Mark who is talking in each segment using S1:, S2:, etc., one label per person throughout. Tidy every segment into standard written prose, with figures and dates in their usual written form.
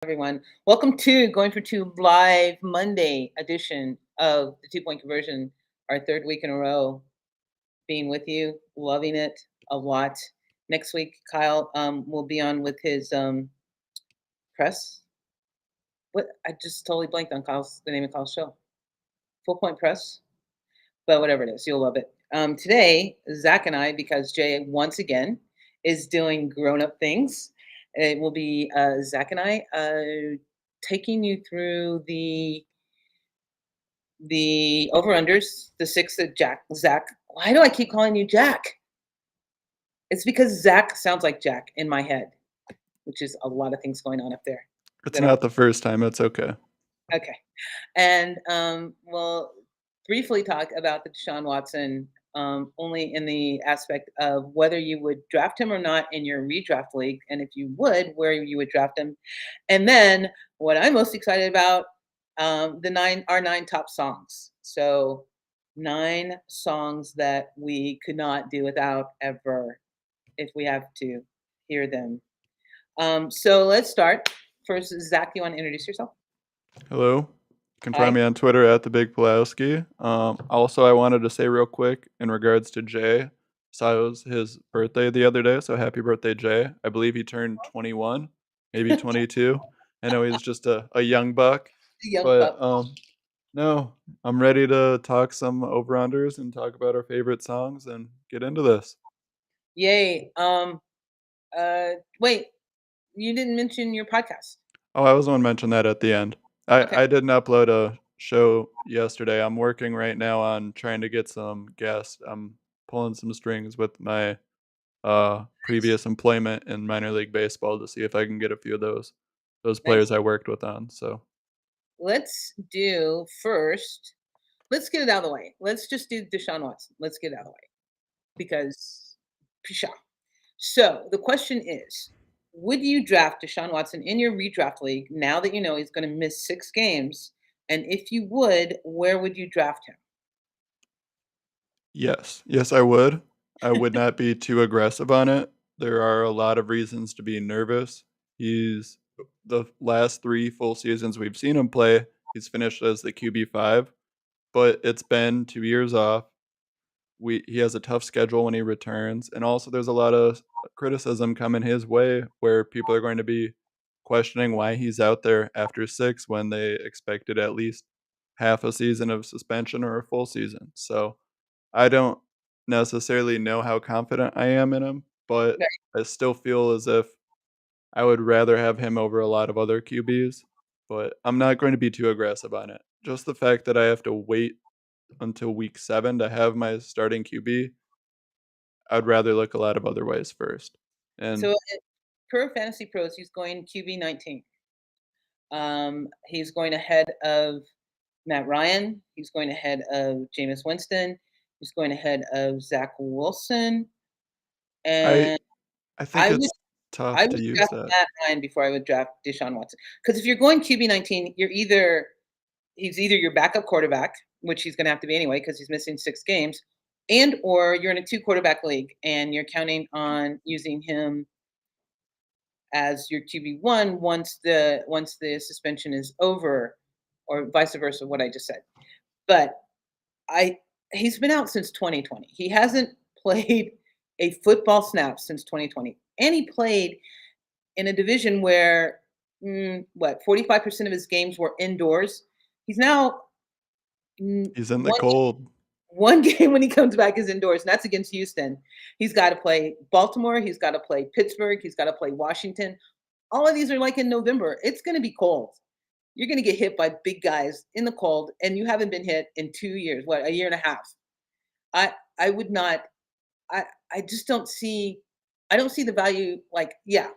S1: Everyone. Welcome to Going for Two Live Monday edition of the 2 Point Conversion, our third week in a row being with you, loving it a lot. Next week, Kyle will be on with his press. What I just totally blanked on the name of Kyle's show. Full Point Press, but whatever it is, you'll love it. Today, Zach and I, because Jay once again is doing grown up things, it will be Zach and I taking you through the over unders, the six that Zach. Why do I keep calling you Jack? It's because Zach sounds like Jack in my head, which is a lot of things going on up there.
S2: It's
S1: That are
S2: not the first time, it's okay.
S1: okay. And we'll briefly talk about the Deshaun Watson, only in the aspect of whether you would draft him or not in your redraft league, and if you would, where you would draft him. And then what I'm most excited about, our nine top songs. So 9 songs that we could not do without ever if we have to hear them. So let's start. First, Zach, you want to introduce yourself?
S2: Hello. You can find
S1: Hi.
S2: me on Twitter at the Big Pulowski. Also, I wanted to say real quick in regards to Jay. So it was his birthday the other day, so happy birthday, Jay. I believe he turned 21, maybe 22. I know he's just a young buck,
S1: Young
S2: but
S1: pup.
S2: no, I'm ready to talk some over-unders and talk about our favorite songs and get into this.
S1: Yay. Wait, you didn't mention your podcast.
S2: Oh, I was going to mention that at the end.
S1: Okay.
S2: I didn't upload a show yesterday. I'm working right now on trying to get some guests. I'm pulling some strings with my previous employment in minor league baseball to see if I can get a few of those players
S1: Nice.
S2: I worked with on. So
S1: Let's do first. Let's get it out of the way. Let's just do Deshaun Watson. Let's get it out of the way because, pshaw. So the question is, would you draft Deshaun Watson in your redraft league now that you know he's going to miss 6 games? And if you would, where would you draft him?
S2: yes, I would. I would not be too aggressive on it. There are a lot of reasons to be nervous. He's the last 3 full seasons we've seen him play. He's finished as the QB5, but it's been 2 years off. He has a tough schedule when he returns, and also there's a lot of criticism coming his way where people are going to be questioning why he's out there after 6 when they expected at least half a season of suspension or a full season. So, I don't necessarily know how confident I am in him, but
S1: Right.
S2: I still feel as if I would rather have him over a lot of other QBs, but I'm not going to be too aggressive on it. Just the fact that I have to wait until week 7 to have my starting QB, I'd rather look a lot of other ways first.
S1: So
S2: And
S1: per Fantasy Pros, he's going QB 19. He's going ahead of Matt Ryan. He's going ahead of Jameis Winston. He's going ahead of Zach Wilson.
S2: I
S1: And
S2: I think
S1: I would
S2: it's tough
S1: I
S2: to
S1: would
S2: use
S1: draft
S2: that.
S1: Matt Ryan before I would draft Deshaun Watson. Because if you're going QB 19, he's either your backup quarterback, which he's going to have to be anyway because he's missing 6 games, and or you're in a 2 quarterback league and you're counting on using him as your QB1 once the suspension is over, or vice versa. What I just said, but I he's been out since 2020. He hasn't played a football snap since 2020, and he played in a division where 45% of his games were indoors. He's now
S2: He's in the
S1: one
S2: cold.
S1: one game when he comes back is indoors, and that's against Houston. He's got to play Baltimore. He's got to play Pittsburgh. He's got to play Washington. All of these are like in November. It's going to be cold. You're going to get hit by big guys in the cold, and you haven't been hit in 2 years. What, a year and a half? I would not. I just don't see. I don't see the value. Like, yeah,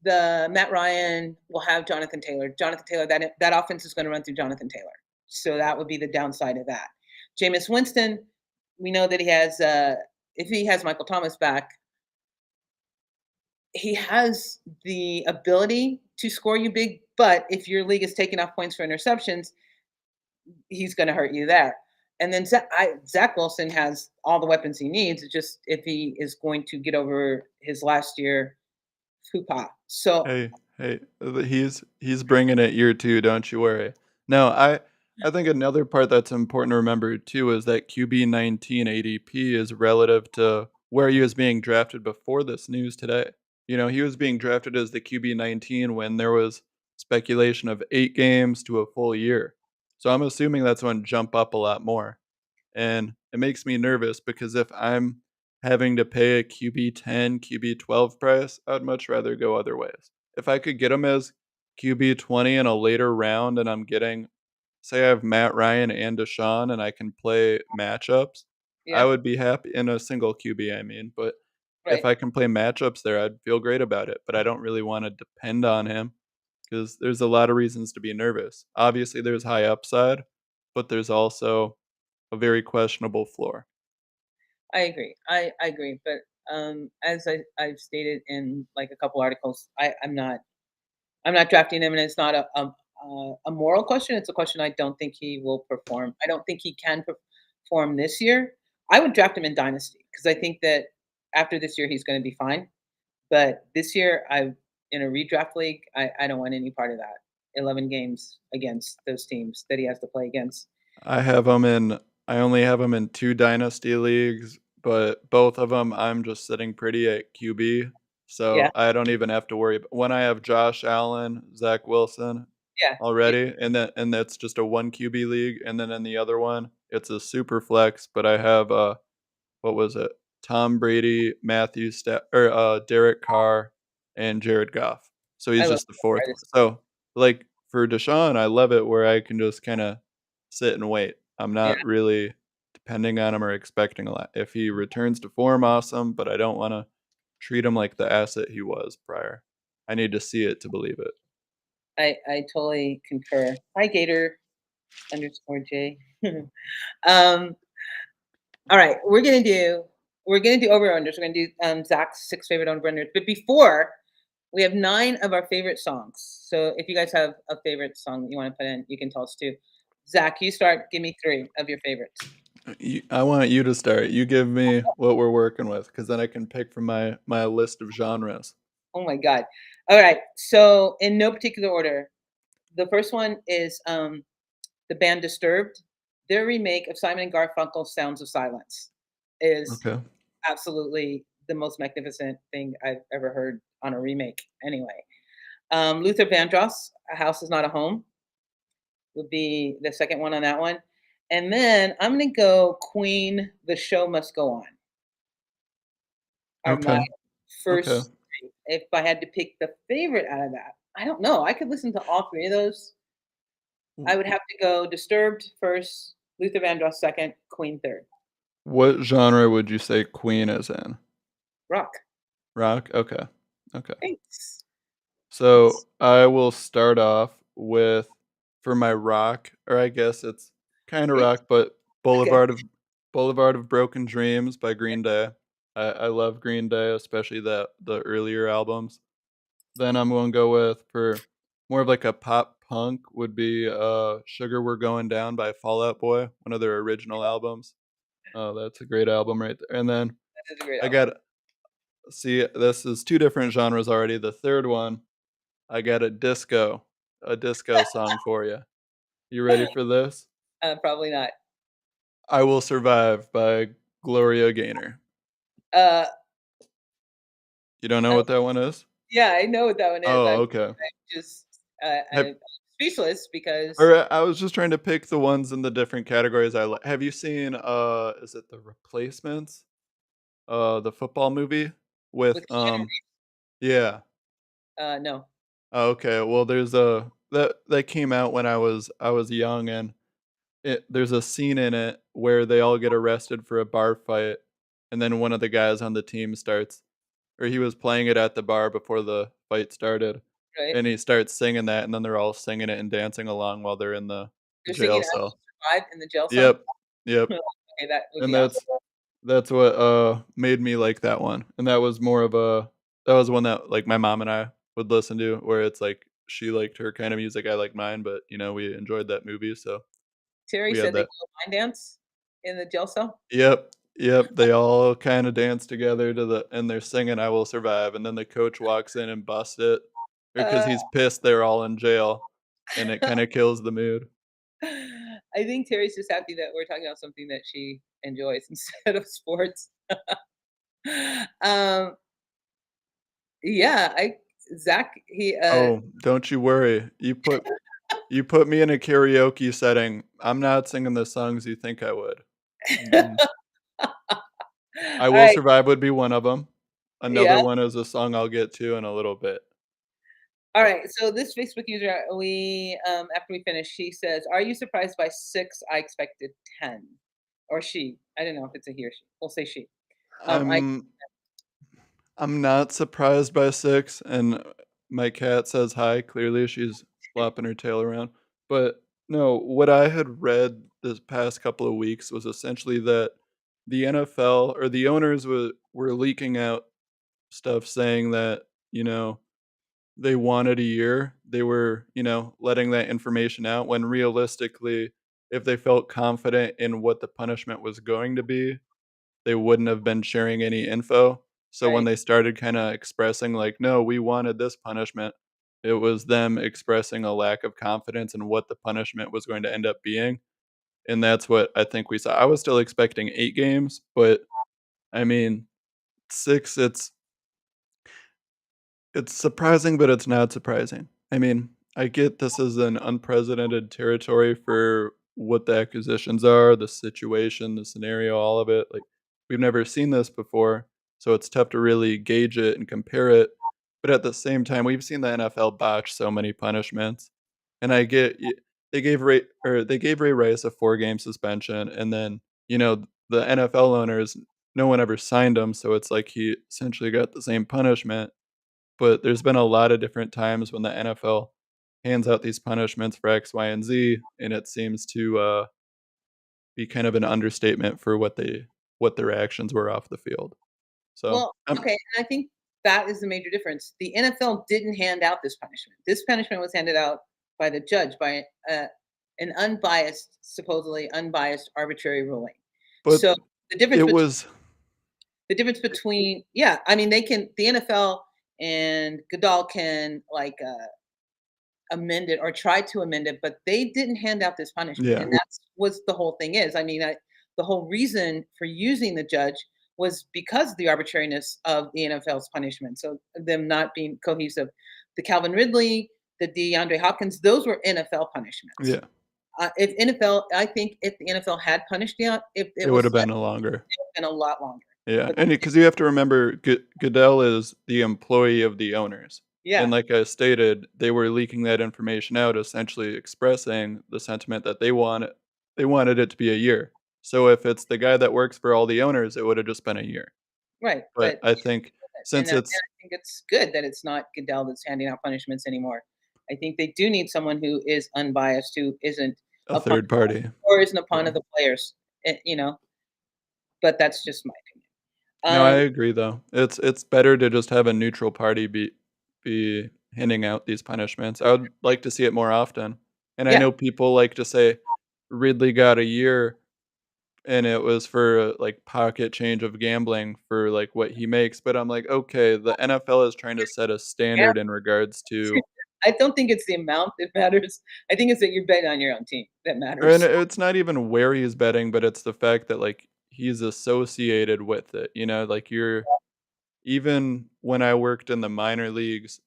S1: the Matt Ryan will have Jonathan Taylor. Jonathan Taylor, that offense is going to run through Jonathan Taylor. So that would be the downside of that. Jameis Winston, we know that he has. If he has Michael Thomas back, he has the ability to score you big. But if your league is taking off points for interceptions, he's going to hurt you there. And then Zach Wilson has all the weapons he needs. It's just if he is going to get over his last year fupa. So
S2: Hey, Hey, he's bringing it year 2, don't you worry. No, I think another part that's important to remember too is that QB19 ADP is relative to where he was being drafted before this news today. You know, he was being drafted as the QB19 when there was speculation of 8 games to a full year. So I'm assuming that's going to jump up a lot more. And it makes me nervous because if I'm having to pay a QB10, QB12 price, I'd much rather go other ways. If I could get him as QB20 in a later round and I'm getting, say, I have Matt Ryan and Deshaun and I can play matchups, I
S1: Yeah,
S2: would be happy in a single QB, I mean. But if
S1: right.
S2: I can play matchups there, I'd feel great about it. But I don't really want to depend on him because there's a lot of reasons to be nervous. Obviously, there's high upside, but there's also a very questionable floor.
S1: I agree. I agree. But as I've stated in like a couple articles, I'm not drafting him, and it's not a moral question. It's a question I don't think he will perform. I don't think he can perform this year. I would draft him in dynasty because I think that after this year he's going to be fine. But this year, I in a redraft league, I don't want any part of that. 11 games against those teams that he has to play against.
S2: I have him in I only have him in 2 dynasty leagues, but both of them I'm just sitting pretty at QB,
S1: Yeah,
S2: so I don't even have to worry when I have Josh Allen, Zach Wilson
S1: yeah, yeah.
S2: already, and that's just a 1 QB league, and then in the other one, it's a super flex, but I have, what was it? Tom Brady, Derek Carr, and Jared Goff. So
S1: I
S2: he's
S1: love
S2: just the 4th one.
S1: artists.
S2: So, like, for Deshaun, I love it where I can just kinda sit and wait. I'm
S1: Yeah,
S2: not really depending on him or expecting a lot. If he returns to form, awesome, but I don't wanna treat him like the asset he was prior. I need to see it to believe it.
S1: I totally concur. Hi, Gator underscore J. um, all right, we're gonna do over unders. We're gonna do Zach's 6 favorite over unders. But before we have 9 of our favorite songs. So if you guys have a favorite song that you want to put in, you can tell us too. Zach, you start. Give me 3 of your favorites.
S2: I want you to start. You give me what we're working with, because then I can pick from my list of genres.
S1: Oh my God. All right. So in no particular order, the first one is the band Disturbed. Their remake of Simon and Garfunkel's "Sounds of Silence" is
S2: Okay.
S1: absolutely the most magnificent thing I've ever heard on a remake. Anyway, Luther Vandross, "A House Is Not a Home" would be the second one on that one, and then I'm gonna go Queen, "The Show Must Go On" are my
S2: Okay. Okay.
S1: first 3. If I had to pick the favorite out of that, I don't know. I could listen to all 3 of those.
S2: W
S1: I would have to go Disturbed first, Luther Vandross second, Queen third.
S2: what genre would you say Queen is in?
S1: Rock.
S2: Rock? Okay. Okay.
S1: Thanks.
S2: So,
S1: Thanks.
S2: I will start off with for my rock, or I guess it's kinda
S1: It's
S2: rock, but
S1: okay.
S2: Boulevard of Broken Dreams by Green Day. I love Green Day, especially the earlier albums. Then I'm gonna go with for more of like a pop punk would be, Sugar We're Going Down by Fall Out Boy, one of their original albums. Oh, that's a great album right there, and then
S1: That is a great
S2: I
S1: album.
S2: got see, this is 2 different genres already. The 3rd one, I got a disco song for you. You ready for this?
S1: Probably not.
S2: I Will Survive by Gloria Gaynor.
S1: Uh,
S2: You don't know
S1: uh,
S2: what that one is?
S1: yeah, I know what that one is.
S2: Oh, okay.
S1: I'm just
S2: Have
S1: I'm speechless because
S2: or I was just trying to pick the ones in the different categories I like. Have you seen, is it The Replacements? The football movie with,
S1: with Keanu
S2: yeah.
S1: no.
S2: Oh, okay, well, there's a that came out when I was young, and there's a scene in it where they all get arrested for a bar fight, and then one of the guys on the team starts or he was playing it at the bar before the fight started,
S1: Right?
S2: and he starts singing that, and then they're all singing it and dancing along while they're in the
S1: They're singing
S2: jail
S1: "I
S2: cell.
S1: Will Survive" in the jail cell?
S2: Yep, yep,
S1: Okay, that would
S2: and
S1: be awesome.
S2: that's what, made me like that one, and that was more of a that was one that, like, my mom and I would listen to, where it's like she liked her kind of music, I like mine, but, we enjoyed that movie, so
S1: Terry
S2: we had
S1: said they
S2: that.
S1: go line dance in the jail cell?
S2: Yep, yep, they all kinda dance together to the and they're singing "I Will Survive," and then the coach walks in and busts it, because he's pissed they're all in jail, and it kinda kills the mood.
S1: I think Terry's just happy that we're talking about something that she enjoys instead of sports. Um, yeah, I Zach,
S2: Oh, don't you worry. You put me in a karaoke setting, I'm not singing the songs you think I would. Mm-mm. I
S1: all
S2: Will
S1: right,
S2: Survive would be one of them.
S1: yeah.
S2: Another one is a song I'll get to in a little bit.
S1: All
S2: Uh,
S1: right, so this Facebook user, after we finish, she says, "Are you surprised by 6? I expected 10." Or she. I don't know if it's a he or she. We'll say she. I
S2: I'm I'm not surprised by 6, and my cat says hi, clearly she's flopping her tail around. But, no, what I had read this past couple of weeks was essentially that the NFL or the owners were leaking out stuff saying that, they wanted a year. They were, letting that information out when realistically, if they felt confident in what the punishment was going to be, they wouldn't have been sharing any info. So when
S1: right.
S2: they started kinda expressing like, "No, we wanted this punishment," it was them expressing a lack of confidence in what the punishment was going to end up being, and that's what I think we saw. I was still expecting 8 games, but, I mean, 6, it's surprising, but it's not surprising. I mean, I get this is an unprecedented territory for what the acquisitions are, the situation, the scenario, all of it. Like, we've never seen this before, so it's tough to really gauge it and compare it. But at the same time, we've seen the NFL botch so many punishments, and I get they gave Ray Rice a 4-game suspension, and then the NFL owners, no one ever signed him, so it's like he essentially got the same punishment, but there's been a lot of different times when the NFL hands out these punishments for X, Y, and Z, and it seems to, be kind of an understatement for what their actions were off the field. So,
S1: Well, okay, and I think that is the major difference. The NFL didn't hand out this punishment. This punishment was handed out by the judge by an unbiased, supposedly unbiased, arbitrary ruling.
S2: but
S1: So the difference
S2: it
S1: between
S2: was
S1: yeah, I mean, the NFL and Goodall can amend it or try to amend it, but they didn't hand out this punishment,
S2: yeah,
S1: and that's what the whole thing is. I mean, the whole reason for using the judge was because of the arbitrariness of the NFL's punishment, so them not being cohesive. The Calvin Ridley, the DeAndre Hopkins, those were NFL punishments.
S2: yeah,
S1: If NFL, I think if the NFL had punished if it
S2: it
S1: was
S2: would have
S1: less,
S2: been a longer.
S1: it would have been a lot longer.
S2: Yeah,
S1: But
S2: and because you have to remember Goodell is the employee of the owners, and
S1: yeah,
S2: like I stated, they were leaking that information out, essentially expressing the sentiment that they wanted it to be a year. So if it's the guy that works for all the owners, it would have just been a year.
S1: right.
S2: But I think
S1: And
S2: since
S1: I
S2: it's
S1: think it's good that it's not Goodell that's handing out punishments anymore. I think they do need someone who is unbiased, who isn't
S2: a
S1: a pawn
S2: third party.
S1: or isn't a pawn
S2: Yeah.
S1: of the players, but that's just my opinion.
S2: No, I
S1: Um,
S2: agree though. It's better to just have a neutral party be handing out these punishments. I would like to see it more often. And I
S1: yeah,
S2: know people like to say Ridley got a year and it was for, like, pocket change of gambling for, like, what he makes, but I'm like, "Okay, the NFL is trying to set a
S1: yeah.
S2: standard in regards to."
S1: I don't think it's the amount that matters. I think it's that you're betting on your own team that
S2: And
S1: matters.
S2: it's not even where he's betting, but it's the fact that, like, he's associated with it, like, you're even when I worked in the minor leagues,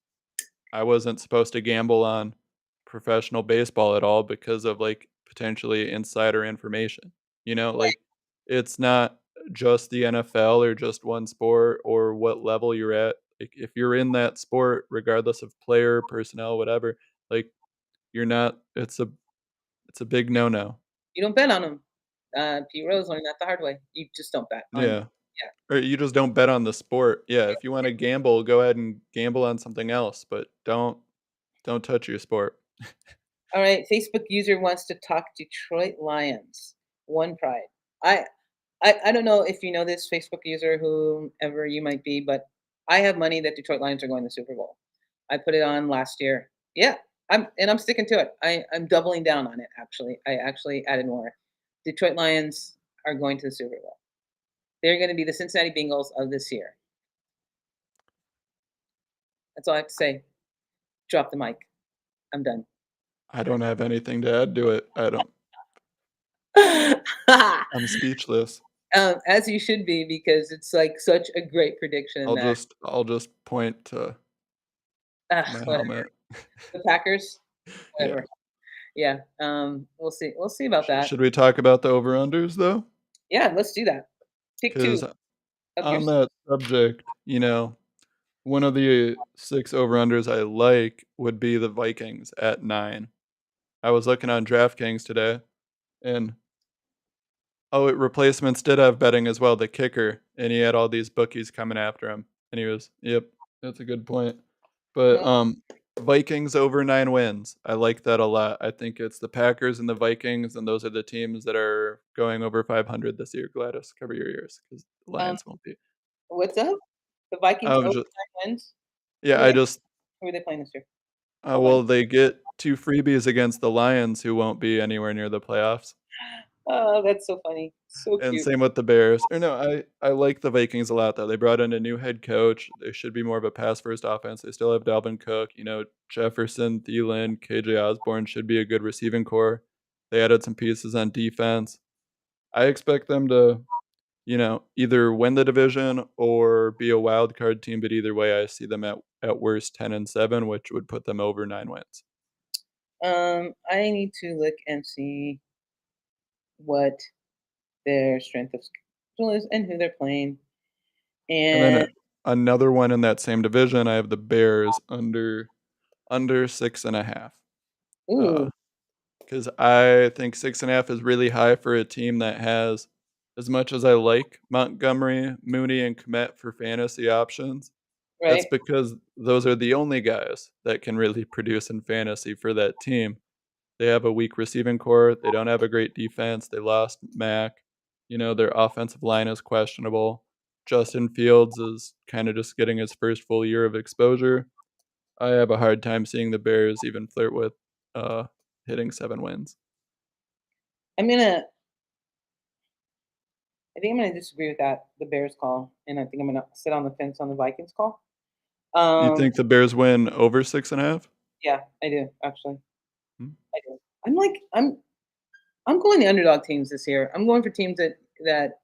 S2: I wasn't supposed to gamble on professional baseball at all because of, like, potentially insider information,
S1: Right.
S2: like, it's not just the NFL or just one sport or what level you're at. Like, if you're in that sport, regardless of player, personnel, whatever, like, you're not it's a big no-no.
S1: You don't bet on them. Pete Rose learned that the hard way. You just don't bet on.
S2: Yeah.
S1: Yeah.
S2: Or you just don't bet on the sport. Yeah, if you wanna gamble, go ahead and gamble on something else, but don't touch your sport.
S1: All right. Facebook user wants to talk Detroit Lions. One pride. I I don't know if you know this Facebook user, whomever you might be, but I have money that Detroit Lions are going to the Super Bowl. I put it on last year. Yeah, I'm sticking to it. I'm doubling down on it. Actually, I actually added more. Detroit Lions are going to the Super Bowl. They're going to be the Cincinnati Bengals of this year. That's all I have to say. Drop the mic. I'm done.
S2: I don't have anything to add to it. I'm speechless.
S1: As you should be because it's like such a great prediction that
S2: I'll just point to my
S1: whatever.
S2: helmet.
S1: The Packers,
S2: Yeah.
S1: whatever. Yeah. We'll see. We'll see about that.
S2: Should we talk about the over-unders, though?
S1: Yeah, let's do that. Pick two
S2: Because
S1: of your
S2: on that subject, one of the 6 over-unders I like would be the Vikings at 9. I was looking on DraftKings today, and replacements did have betting as well, the kicker, and he had all these bookies coming after him, and he was yep, that's a good point. But, Vikings over 9 wins, I like that a lot. I think it's the Packers and the Vikings, and those are the teams that are going over 500 this year. Gladys, cover your ears, because the
S1: um,
S2: Lions won't be.
S1: what's up? The Vikings
S2: I
S1: over
S2: was just
S1: 9 wins. Who
S2: yeah,
S1: are
S2: I
S1: they?
S2: just
S1: Who are they playing this year? Or when?
S2: well, they get 2 freebies against the Lions, who won't be anywhere near the playoffs.
S1: Oh, that's so funny. So
S2: And
S1: cute.
S2: same with the Bears. Or no, I like the Vikings a lot though. They brought in a new head coach. They should be more of a pass first offense. They still have Dalvin Cook, Jefferson, Thielen, KJ Osborne should be a good receiving core. They added some pieces on defense. I expect them to, either win the division or be a wild card team, but either way I see them at worst 10-7, which would put them over 9 wins.
S1: I need to look and see what their strength of schedule is and who they're playing.
S2: And then
S1: And
S2: another one in that same division, I have the Bears under 6.5.
S1: ooh,
S2: Because I think 6.5 is really high for a team that has, as much as I like Montgomery, Mooney, and Kmet for fantasy options, that's
S1: right?
S2: because those are the only guys that can really produce in fantasy for that team. They have a weak receiving core. They don't have a great defense. They lost Mac. Their offensive line is questionable. Justin Fields is kind of just getting his first full year of exposure. I have a hard time seeing the Bears even flirt with uh, hitting 7 wins.
S1: I'm gonna. I think I'm gonna disagree with that the Bears call, and I think I'm gonna sit on the fence on the Vikings call.
S2: You
S1: Um,
S2: think the Bears win over 6.5?
S1: yeah, I do actually.
S2: Hmm.
S1: I do. I'm going the underdog teams this year. I'm going for teams that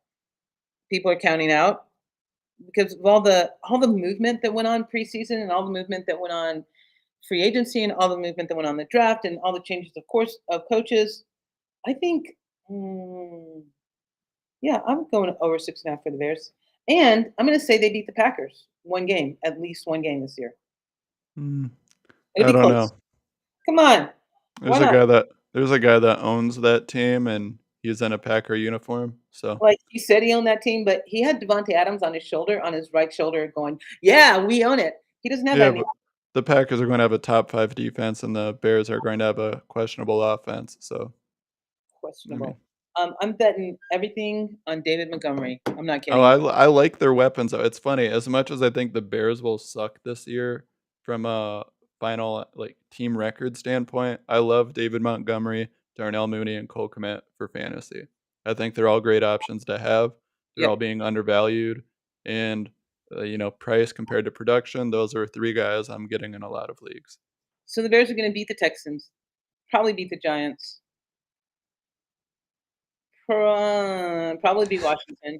S1: people are counting out because of all the movement that went on preseason and all the movement that went on free agency and all the movement that went on the draft and all the changes of course of coaches. I think, mm, yeah, I'm going over 6.5 for the Bears, and I'm going to say they beat the Packers one game, at least one game this year.
S2: Mm,
S1: It'll
S2: I
S1: be
S2: don't
S1: close.
S2: know.
S1: Come on, why
S2: There's a
S1: not?
S2: guy that there's a guy that owns that team, and he's in a Packer uniform, so
S1: Like he said, he owned that team, but he had Devontae Adams on his shoulder, on his right shoulder, going, "Yeah, we own it." He doesn't have that
S2: yeah,
S1: anymore.
S2: but the Packers are gonna have a top 5 defense, and the Bears are going to have a questionable offense, so, I mean
S1: Questionable. I'm betting everything on David Montgomery. I'm not
S2: oh,
S1: kidding.
S2: I like their weapons, though. It's funny, as much as I think the Bears will suck this year from a final, like, team record standpoint, I love David Montgomery, Darnell Mooney, and Cole Kmet for fantasy. I think they're all great options to have. They're all
S1: Yep.
S2: being undervalued, and, price compared to production, those are 3 guys I'm getting in a lot of leagues.
S1: So the Bears are going to beat the Texans, probably beat the Giants, probably beat Washington,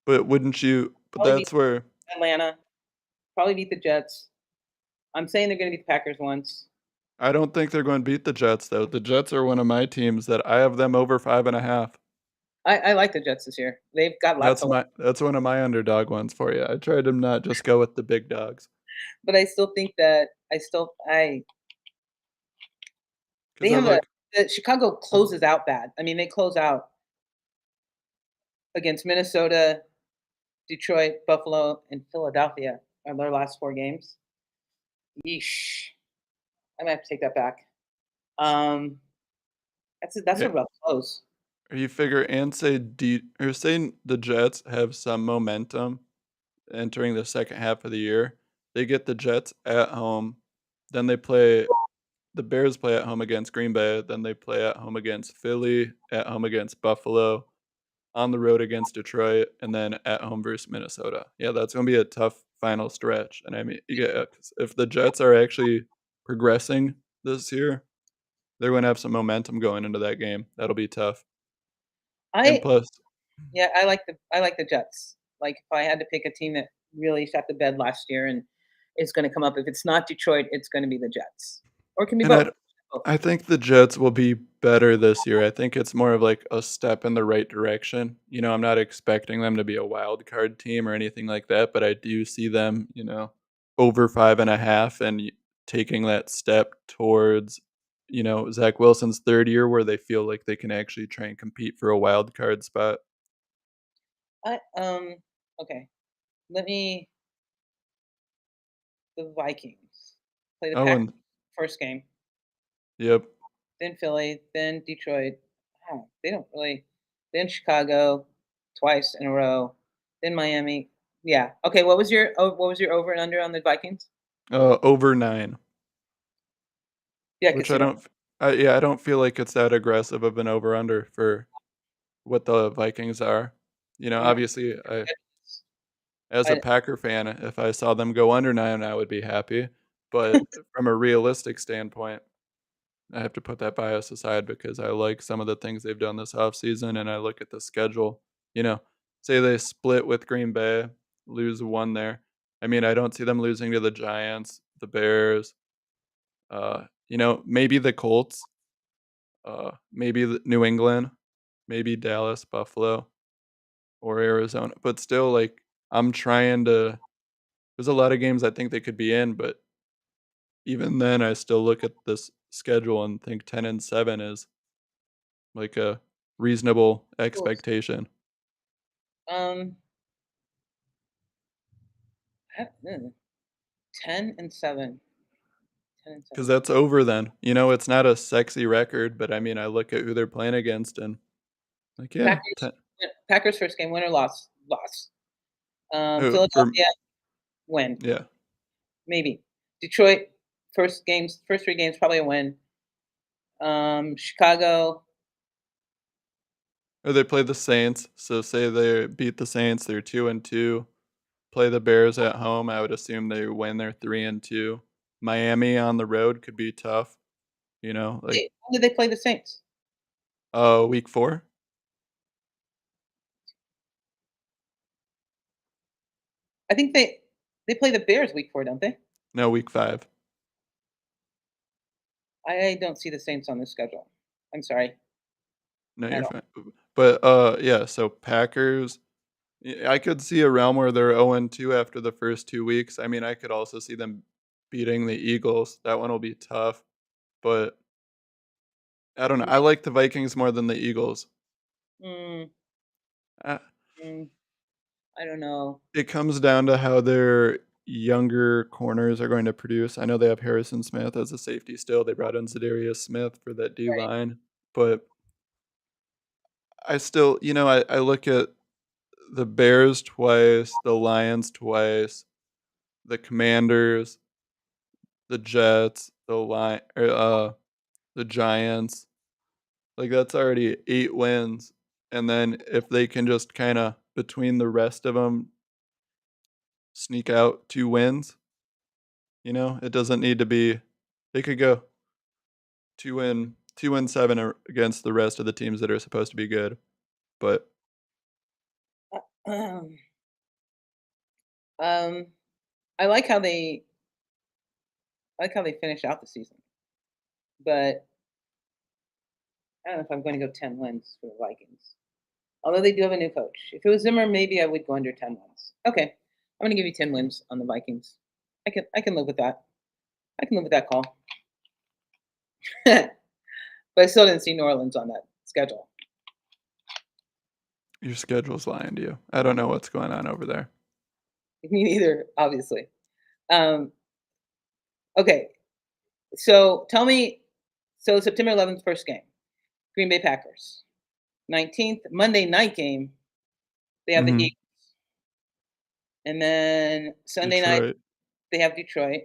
S2: But
S1: probably beat
S2: that's where
S1: Atlanta, probably beat the Jets. I'm saying they're going to beat the Packers once.
S2: I don't think they're going to beat the Jets, though. The Jets are one of my teams that I have them over 5.5.
S1: I like the Jets this year. They've got lots of,
S2: That's one of my underdog ones for you. I tried to not just go with the big dogs
S1: but I still think that I still I they
S2: because I
S1: have a
S2: like
S1: the Chicago closes out bad. I mean, they close out against Minnesota, Detroit, Buffalo, and Philadelphia are their last 4 games. Yeesh. I might have to take that back. Um, that's
S2: yeah.
S1: a rough close.
S2: Or you figure and say or saying the Jets have some momentum entering the second half of the year. They get the Jets at home, then the Bears play at home against Green Bay, then they play at home against Philly, at home against Buffalo, on the road against Detroit, and then at home versus Minnesota. Yeah, that's gonna be a tough final stretch. And I mean, yeah, 'cause if the Jets are actually progressing this year, they're gonna have some momentum going into that game. That'll be tough. And
S1: I
S2: plus,
S1: Yeah, I like the Jets. Like, if I had to pick a team that really shot the bed last year and is gonna come up, if it's not Detroit, it's gonna be the Jets, or it can be
S2: and
S1: both. Both.
S2: I think the Jets will be better this year. I think it's more of like a step in the right direction. I'm not expecting them to be a wild card team or anything like that, but I do see them, over 5.5 and taking that step towards, Zach Wilson's third year where they feel like they can actually try and compete for a wild card spot.
S1: I okay. Let me The Vikings play the
S2: Oh,
S1: Packers
S2: and
S1: first game,
S2: yep.
S1: then Philly, then Detroit. They don't really. Then Chicago, twice in a row. Then Miami. Yeah. Okay. What was your over and under on the Vikings?
S2: Over 9,
S1: Yeah,
S2: which
S1: because they don't.
S2: I don't feel like it's that aggressive of an over under for what the Vikings are.
S1: I know.
S2: Obviously, as a
S1: I,
S2: Packer fan, if I saw them go under 9, I would be happy. But from a realistic standpoint, I have to put that bias aside because I like some of the things they've done this offseason, and I look at the schedule. You know, say they split with Green Bay, lose one there. I mean, I don't see them losing to the Giants, the Bears, maybe the Colts, maybe New England, maybe Dallas, Buffalo, or Arizona. But still, like, I'm trying to. There's a lot of games I think they could be in, but even then, I still look at this schedule and think 10-7 is like a reasonable expectation.
S1: um, I- mm, 10-7.
S2: 'Cause
S1: 10-7.
S2: that's over then. It's not a sexy record, but I mean, I look at who they're playing against and like, yeah,
S1: Packers.
S2: 10.
S1: Packers first game, win or loss? Loss.
S2: For
S1: Philadelphia, win,
S2: yeah.
S1: maybe. Detroit, first 3 games, probably a win. Chicago,
S2: Or they play the Saints, so say they beat the Saints, they're 2-2. Play the Bears at home, I would assume they win, they're 3-2. Miami on the road could be tough, like,
S1: when did they play the Saints?
S2: week 4?
S1: I think they play the Bears week 4, don't they?
S2: No, week 5.
S1: I don't see the Saints on the schedule. I'm sorry,
S2: No,
S1: I
S2: you're
S1: don't.
S2: fine. But, yeah, so Packers, I could see a realm where they're 0-2 after the first 2 weeks. I mean, I could also see them beating the Eagles. That one will be tough, but I don't know. I like the Vikings more than the Eagles.
S1: Mm,
S2: Uh,
S1: mm, I don't know.
S2: it comes down to how their younger corners are going to produce. I know they have Harrison Smith as a safety still. They brought in Zadarius Smith for that D
S1: Right.
S2: line, but I still, I look at the Bears twice, the Lions twice, the Commanders, the Jets, the Giants. Like that's already 8 wins. And then if they can just kind of between the rest of them sneak out 2 wins, it doesn't need to be. They could go 2-7 against the rest of the teams that are supposed to be good. But
S1: Um, um, I like how they finish out the season, but I don't know if I'm going to go 10 wins for the Vikings. Although they do have a new coach. If it was Zimmer, maybe I would go under 10 wins. Okay, I'm going to give you 10 wins on the Vikings. I can live with that. I can live with that call. But I still didn't see New Orleans on that schedule.
S2: your schedule's lying to you. I don't know what's going on over there.
S1: Me neither, obviously. Um, okay, so tell me. So September 11th, first game, Green Bay Packers. 19th, Monday night game. They have the
S2: Mhm.
S1: Eagles, and then Sunday night
S2: Detroit.
S1: they have Detroit,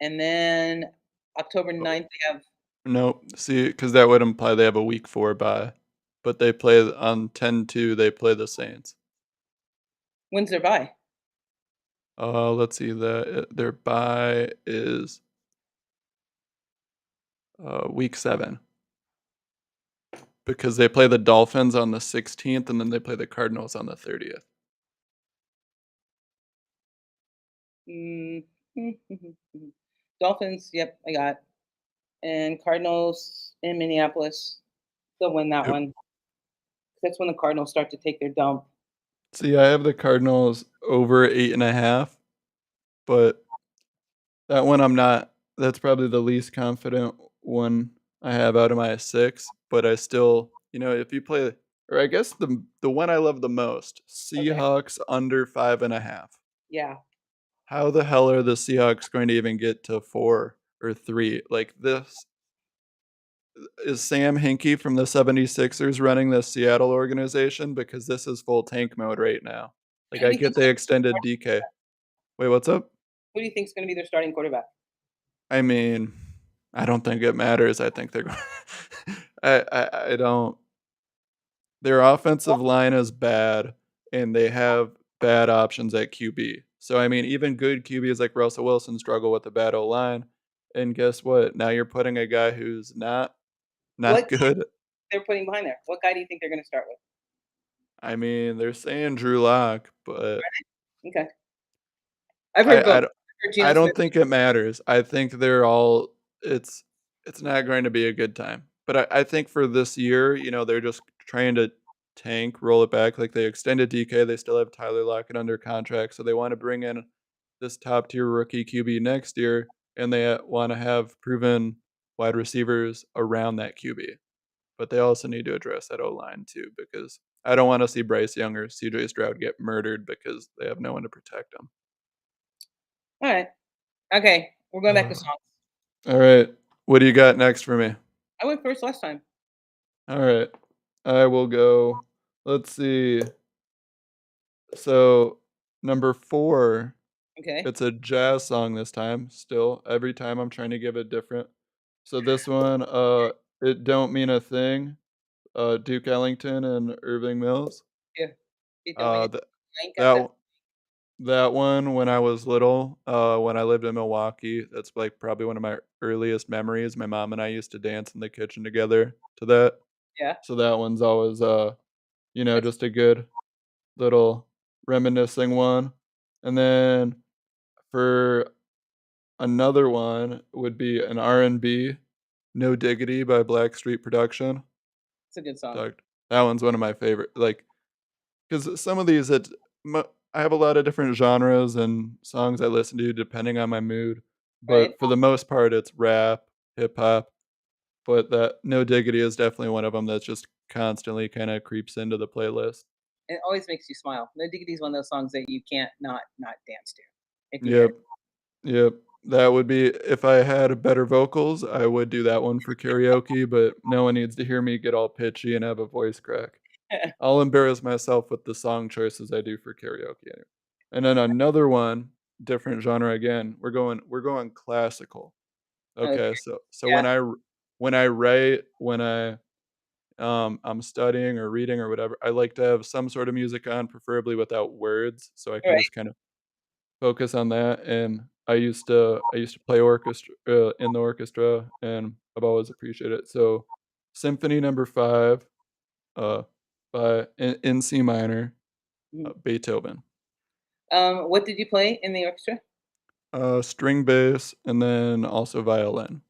S1: and then October
S2: Oh,
S1: 9th they have.
S2: no, see, because that would imply they have a week 4 bye, but they play on 10-2, they play the Saints.
S1: When's their bye?
S2: Let's see, their bye is, week 7 because they play the Dolphins on the 16th, and then they play the Cardinals on the 30th.
S1: Mm, Dolphins, yep, I got. And Cardinals in Minneapolis. They'll win that
S2: Yep.
S1: one. That's when the Cardinals start to take their dump.
S2: See, I have the Cardinals over 8.5, but that one I'm not that's probably the least confident one I have out of my 6, but I still if you play or I guess the one I love the most,
S1: Okay.
S2: Seahawks under 5.5.
S1: Yeah.
S2: How the hell are the Seahawks going to even get to 4 or 3? Like, this is Sam Hinkie from the 76ers running the Seattle organization? Because this is full tank mode right now. Like,
S1: Who
S2: I
S1: do you
S2: get
S1: think's
S2: they
S1: gonna
S2: extended DK. Wait, what's up?
S1: who do you think's gonna be their starting quarterback?
S2: I mean, I don't think it matters. I think they're going I don't their offensive line is bad, and they have bad options at QB. So, I mean, even good QBs like Russell Wilson struggle with the bad O-line, and guess what? Now you're putting a guy who's not
S1: What guy
S2: good.
S1: they're putting behind there? What guy do you think they're gonna start with?
S2: I mean, they're saying Drew Lock, but
S1: Okay. I've
S2: I
S1: heard both.
S2: I
S1: I've
S2: don't
S1: heard
S2: I
S1: Geno Smith.
S2: don't think it matters. I think they're all it's not going to be a good time. But I think for this year, they're just trying to tank, roll it back. Like they extended DK, they still have Tyler Lockett under contract, so they want to bring in this top tier rookie QB next year, and they want to have proven wide receivers around that QB. But they also need to address that O line too, because I don't want to see Bryce Young or CJ Stroud get murdered because they have no one to protect them.
S1: All right. Okay. We're going back to songs.
S2: All right. What do you got next for me?
S1: I went first last time.
S2: All right. I will go. Let's see. So, number 4,
S1: Okay.
S2: it's a jazz song this time. Still, every time I'm trying to give it different. So this one, It Don't Mean a Thing, Duke Ellington and Irving Mills.
S1: Yeah. You don't mean
S2: Uh,
S1: it.
S2: th-
S1: I ain't got that.
S2: that That one when I was little, when I lived in Milwaukee, that's, like, probably one of my earliest memories. My mom and I used to dance in the kitchen together to that.
S1: Yeah.
S2: So that one's always,
S1: That's
S2: just a good little reminiscing one. And then for another one would be an R&B, "No Diggity" by Blackstreet Production.
S1: a good song.
S2: Dog that one's one of my favorite, like, 'cause some of these I have a lot of different genres and songs I listen to depending on my mood,
S1: Right?
S2: but for the most part, it's rap, hip hop, but that No Diggity is definitely one of them that just constantly kinda creeps into the playlist.
S1: It always makes you smile. No Diggity is one of those songs that you can't not dance to if you hear
S2: Yep,
S1: it.
S2: yep. That would be if I had better vocals, I would do that one for karaoke, but no one needs to hear me get all pitchy and have a voice crack. I'll embarrass myself with the song choices I do for karaoke anyway. And then another one, different genre again. We're going classical.
S1: Okay.
S2: Okay, so
S1: Yeah.
S2: when I write, when I'm studying or reading or whatever, I like to have some sort of music on, preferably without words, so I can
S1: Right.
S2: just kind of focus on that. And I used to play orchestra in the orchestra, and I've always appreciated it. So Symphony Number 5, uh, by in C minor,
S1: Mhm.
S2: Beethoven.
S1: What did you play in the orchestra?
S2: String bass, and then also violin.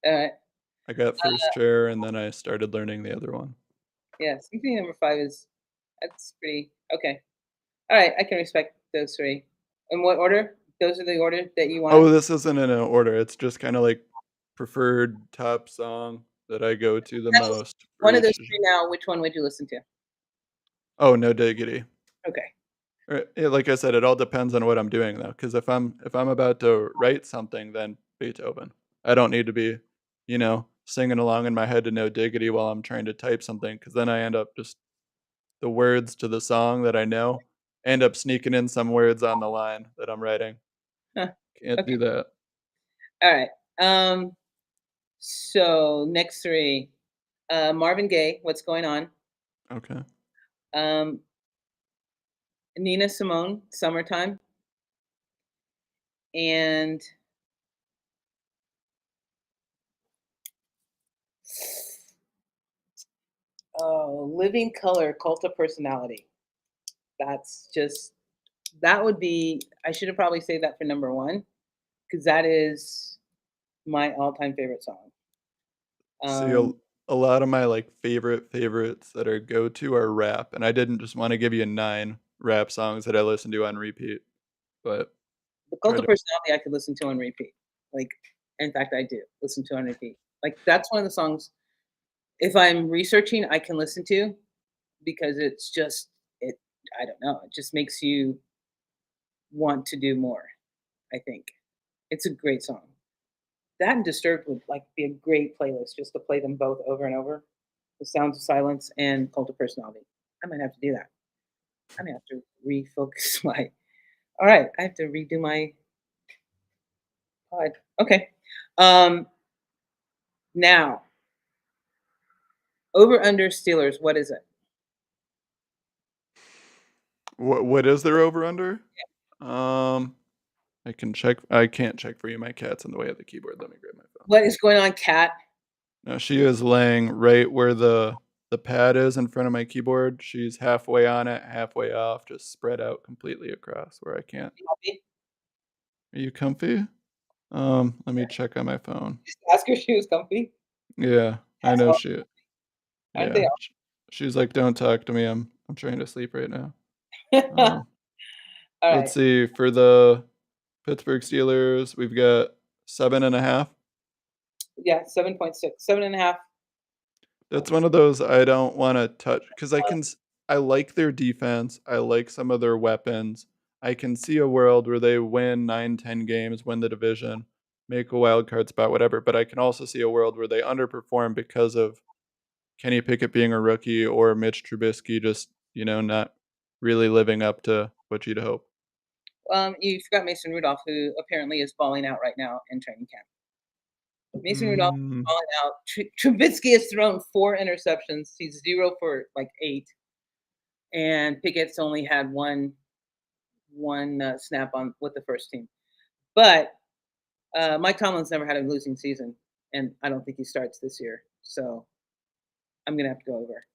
S1: Alright.
S2: I got first chair, and then I started learning the other one.
S1: Yeah, Symphony Number 5 is that's pretty okay. Alright, I can respect those 3. In what order? Those are the order that you want?
S2: Oh, this isn't in an order, it's just kinda like preferred top song that I go to the
S1: That was
S2: most for
S1: one of those
S2: each
S1: 3 now, which one would you listen to?
S2: Oh, No Diggity.
S1: Okay.
S2: Yeah, like I said, it all depends on what I'm doing though, because if I'm about to write something, then Beethoven. I don't need to be, singing along in my head to No Diggity while I'm trying to type something, because then I end up just the words to the song that I know, end up sneaking in some words on the line that I'm writing.
S1: Huh,
S2: Can't
S1: okay.
S2: do that.
S1: Alright. So next 3, Marvin Gaye, "What's Going On?"
S2: Okay.
S1: Um, Nina Simone, "Summertime." And oh, Living Color, Cult of Personality. That's just that would be I should have probably saved that for number 1 because that is my all-time favorite song.
S2: See,
S1: Um,
S2: a lot of my, like, favorites that are go-to are rap, and I didn't just wanna give you 9 rap songs that I listen to on repeat, but
S1: the Cult
S2: tried
S1: of
S2: to
S1: Personality I could listen to on repeat. Like, in fact, I do listen to on repeat. Like, that's one of the songs if I'm researching, I can listen to because it's just it I don't know, it just makes you want to do more, I think. It's a great song. That and Disturbed would, like, be a great playlist just to play them both over and over. The Sounds of Silence and Cult of Personality. I might have to do that. I might have to refocus my alright, I have to redo my pod. Okay. Um, now, over under Steelers, what is it?
S2: what is their over under? Um, I can't check for you, my cat's in the way of the keyboard, let me grab my phone.
S1: What is going on, Cat?
S2: No, she is laying right where the pad is in front of my keyboard. She's halfway on it, halfway off, just spread out completely across where I can't.
S1: Happy?
S2: Are you comfy? Let me check on my phone.
S1: Just ask her if she was comfy.
S2: Yeah, I
S1: Cats
S2: know
S1: are
S2: she
S1: aren't they
S2: yeah, she's like, "Don't talk to me, I'm trying to sleep right now."
S1: all?
S2: Um, let's
S1: Alright.
S2: see, for the Pittsburgh Steelers, we've got 7.5.
S1: Yeah, 7.6. 7.5.
S2: That's one of those I don't wanna touch because I like their defense, I like some of their weapons. I can see a world where they win 9, 10 games, win the division, make a wild card spot, whatever, but I can also see a world where they underperform because of Kenny Pickett being a rookie or Mitch Trubisky just, not really living up to what you'd hope.
S1: You forgot Mason Rudolph, who apparently is balling out right now in training camp. Mason Rudolph is
S2: Mm,
S1: balling out. Trubisky has thrown 4 interceptions. He's 0 for, like, 8, and Pickett's only had one snap on with the first team. But, Mike Tomlin's never had a losing season, and I don't think he starts this year, so I'm gonna have to go over.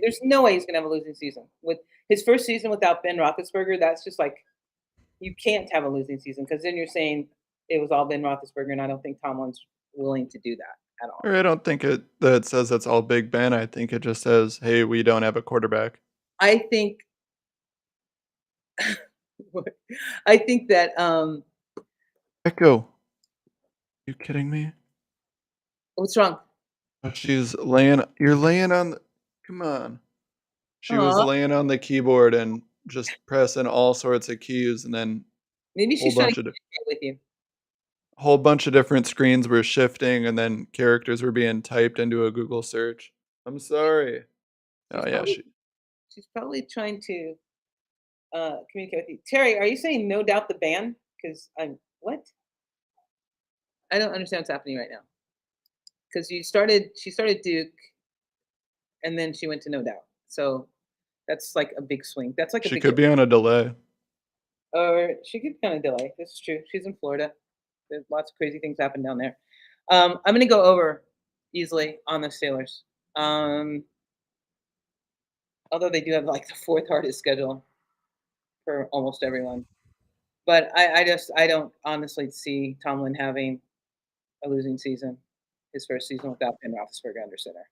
S1: There's no way he's gonna have a losing season. With his first season without Ben Roethlisberger, that's just like you can't have a losing season because then you're saying it was all Ben Roethlisberger, and I don't think Tomlin's willing to do that at all.
S2: or I don't think that says it's all Big Ben, I think it just says, "Hey, we don't have a quarterback."
S1: I think I think that
S2: Echo, you kidding me?
S1: what's wrong?
S2: Oh, she's laying you're laying on the come on. She was
S1: Aw,
S2: laying on the keyboard and just pressing all sorts of keys, and then
S1: maybe
S2: whole
S1: she's trying to
S2: bunch of
S1: communicate with you.
S2: whole bunch of different screens were shifting, and then characters were being typed into a Google search. I'm sorry.
S1: She's
S2: Oh, yeah,
S1: probably she's probably trying to communicate with you. Terry, are you saying no doubt the band? Because I'm what? I don't understand what's happening right now. Because she started Duke, and then she went to No Doubt. So that's like a big swing. That's like a
S2: she
S1: big
S2: could
S1: difference.
S2: be on a delay.
S1: Or she could kind of delay. This is true. She's in Florida. There's lots of crazy things happen down there. I'm going to go over easily on the Steelers. Um, Although they do have like the fourth hardest schedule for almost everyone. But I don't honestly see Tomlin having a losing season, his first season without Ben Roethlisberger under center.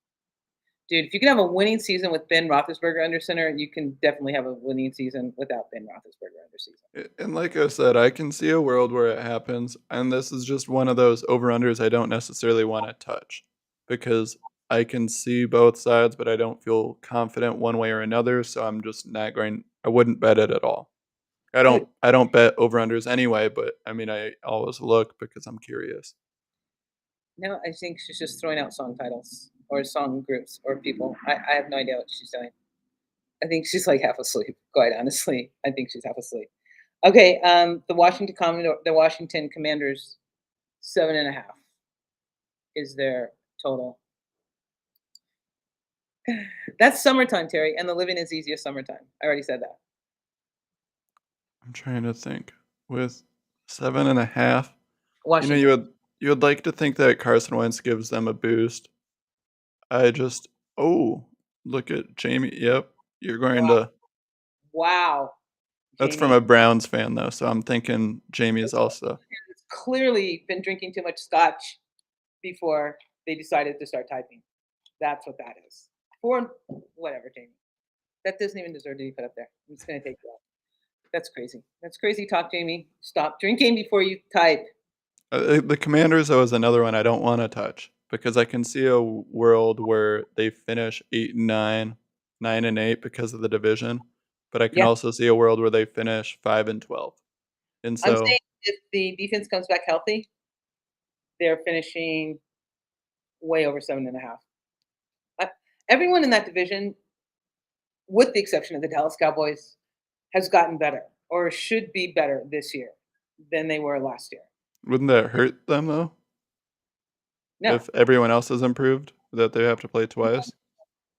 S1: Dude, if you can have a winning season with Ben Roethlisberger under center, you can definitely have a winning season without Ben Roethlisberger under season.
S2: And like I said, I can see a world where it happens, and this is just one of those over-unders I don't necessarily wanna touch, because I can see both sides, but I don't feel confident one way or another, so I'm just not going I wouldn't bet it at all.
S1: Dude,
S2: I don't bet over-unders anyway, but, I mean, I always look because I'm curious.
S1: no, I think she's just throwing out song titles or song groups or people. I have no idea what she's doing. I think she's like half asleep, quite honestly. I think she's half asleep. Okay, the Washington Commanders, 7.5 is their total. That's summertime, Terry, and the living is easiest summertime. I already said that.
S2: I'm trying to think. With 7.5. You know,
S1: Washington.
S2: you would like to think that Carson Wentz gives them a boost. I just oh, look at Jamie. Yep, you're going
S1: Wow.
S2: to.
S1: Wow,
S2: That's from
S1: Jamie.
S2: a Browns fan though, so I'm thinking Jamie's also.
S1: It's clearly been drinking too much scotch before they decided to start typing. That's what that is. For whatever, Jamie. That doesn't even deserve to be put up there. I'm just gonna take you off. That's crazy. That's crazy talk, Jamie. Stop drinking before you type.
S2: The Commanders though is another one I don't want to touch because I can see a world where they finish 8-9, 9-8 because of the division, but I can
S1: Yeah,
S2: also see a world where they finish 5-12. And
S1: I'm
S2: so
S1: saying if the defense comes back healthy, they're finishing way over 7.5. I, everyone in that division, with the exception of the Dallas Cowboys, has gotten better or should be better this year than they were last year.
S2: wouldn't that hurt them though
S1: No,
S2: if everyone else has improved that they have to play
S1: you want
S2: twice?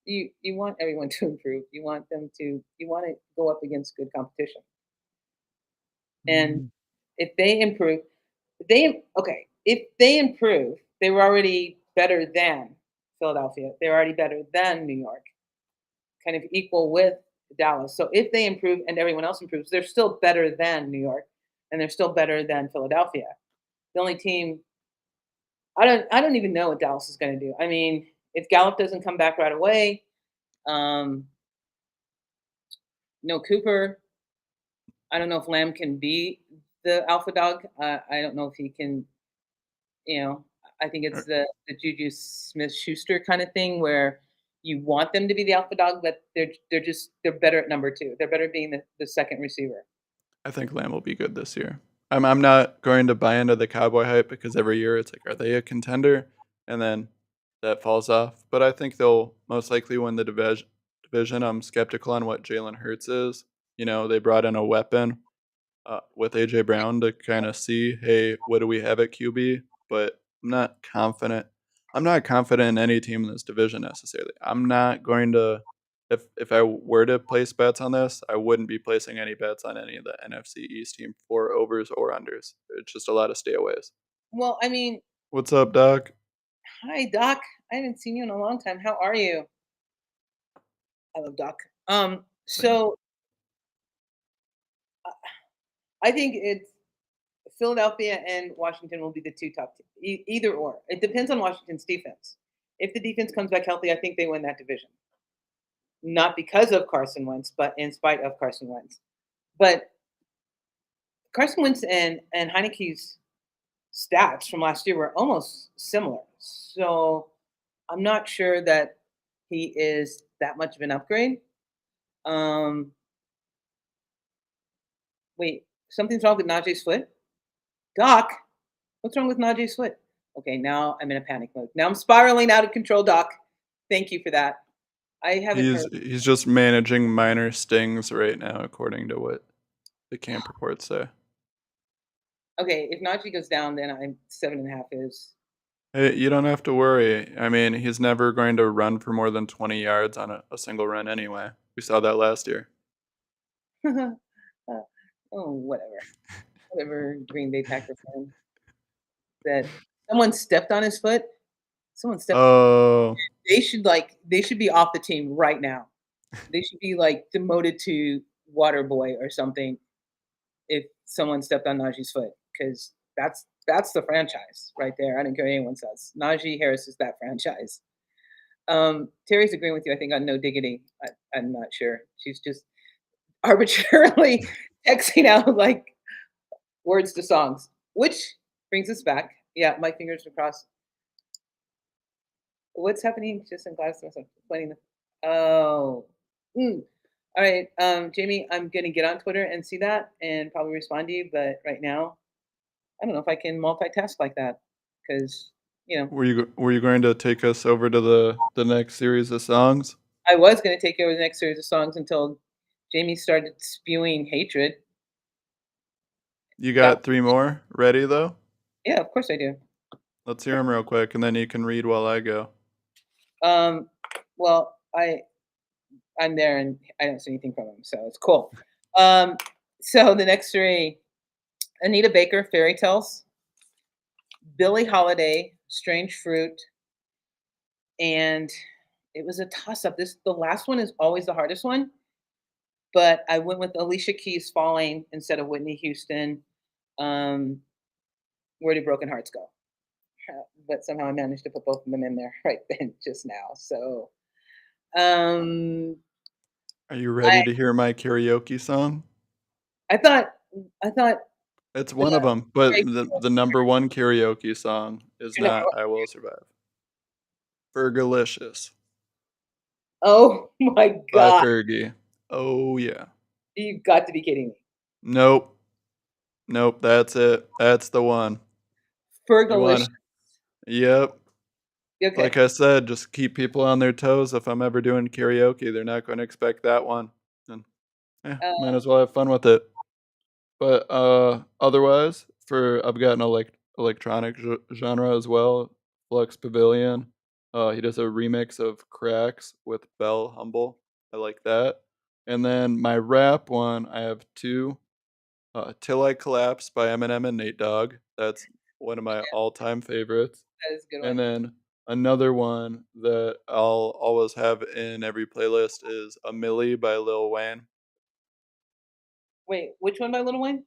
S1: you want everyone to improve. You want to go up against good competition. And
S2: Mm.
S1: if they improve, they okay. If they improve, they were already better than Philadelphia. They're already better than New York, kind of equal with Dallas. So if they improve and everyone else improves, they're still better than New York, and they're still better than Philadelphia. The only team I don't even know what Dallas is going to do. I mean, if Gallup doesn't come back right away, um, no Cooper. I don't know if Lamb can be the alpha dog. I don't know if he can. You know, I think it's
S2: Er,
S1: the Juju Smith Schuster kind of thing where you want them to be the alpha dog, but they're better at number two. They're better at being the second receiver.
S2: I think Lamb will be good this year. I'm not going to buy into the Cowboy hype because every year it's like, are they a contender? And then that falls off. But I think they'll most likely win the division. I'm skeptical on what Jalen Hurts is. You know, they brought in a weapon with AJ Brown to kind of see, hey, what do we have at QB? But I'm not confident. I'm not confident in any team in this division necessarily. I'm not going to. If I were to place bets on this, I wouldn't be placing any bets on any of the NFC East team for overs or unders. It's just a lot of stayaways.
S1: Well, I mean,
S2: What's up, Doc?
S1: hi Doc. I haven't seen you in a long time. How are you? I love Doc.
S2: Same.
S1: So uh, I think it's Philadelphia and Washington will be the two top teams. Either or. It depends on Washington's defense. If the defense comes back healthy, I think they win that division. Not because of Carson Wentz, but in spite of Carson Wentz. But Carson Wentz and Heineke's stats from last year were almost similar. So I'm not sure that he is that much of an upgrade. Um, wait, something's wrong with Najee's foot? Doc, what's wrong with Najee's foot? Okay, now I'm in a panic mode. Now I'm spiraling out of control, Doc. Thank you for that. I haven't
S2: He's
S1: heard.
S2: he's just managing minor stings right now, according to what the camp reports say.
S1: Okay, if Najee goes down, then I'm 7.5 is.
S2: Hey, you don't have to worry. I mean, he's never going to run for more than 20 yards on a single run anyway. We saw that last year.
S1: Oh, whatever. Whatever Green Bay Packer fan said. Someone stepped on his foot. Someone stepped.
S2: Oh,
S1: They should be off the team right now. They should be like demoted to water boy or something if someone stepped on Najee's foot because that's the franchise right there. I don't care what anyone says. Najee Harris is that franchise. Terry's agreeing with you. I think on no diggity. I'm not sure. She's just arbitrarily texting out like words to songs, which brings us back. Yeah, my fingers are crossed. What's happening? Just in class, I'm pointing. Oh, mm. All right, Jamie. I'm gonna get on Twitter and see that and probably respond to you. But right now, I don't know if I can multitask like that because
S2: were you going to take us over to the next series of songs?
S1: I was gonna take over the next series of songs until Jamie started spewing hatred.
S2: You
S1: That
S2: got three more ready though?
S1: yeah, of course I do.
S2: Let's hear them real quick, and then you can read while I go.
S1: Um, well, I'm there and I don't see anything from him, so it's cool. Um, so the next three, Anita Baker, Fairy Tales, Billie Holiday, Strange Fruit, and it was a toss-up. The last one is always the hardest one, but I went with Alicia Keys' "Falling" instead of Whitney Houston. Um, Where Do Broken Hearts Go? But somehow I managed to put both of them in there right then just now. So, um,
S2: Are you
S1: I
S2: ready to hear my karaoke song?
S1: I thought I thought
S2: It's
S1: the
S2: one of them, but
S1: Drake
S2: the number one karaoke song is
S1: your number
S2: not
S1: one.
S2: "I Will Survive." Fergalicious
S1: Oh my
S2: by
S1: god,
S2: Fergie. Oh, yeah.
S1: you've got to be kidding me.
S2: Nope. Nope, that's it. That's the one. You
S1: Fergalicious.
S2: want Yep.
S1: Okay.
S2: Like I said, just keep people on their toes. If I'm ever doing karaoke, they're not gonna expect that one. And, might
S1: Uh,
S2: as well have fun with it. But, otherwise, I've got an electronic genre as well, Flux Pavilion. He does a remix of Cracks with Bell Humble. I like that. And then my rap one, I have 2, "Till I Collapse" by Eminem and Nate Dogg. That's one of my all-time favorites.
S1: that is a good
S2: And
S1: one.
S2: then another one that I'll always have in every playlist is "A Milli" by Lil Wayne.
S1: Wait, which one by Little Wayne?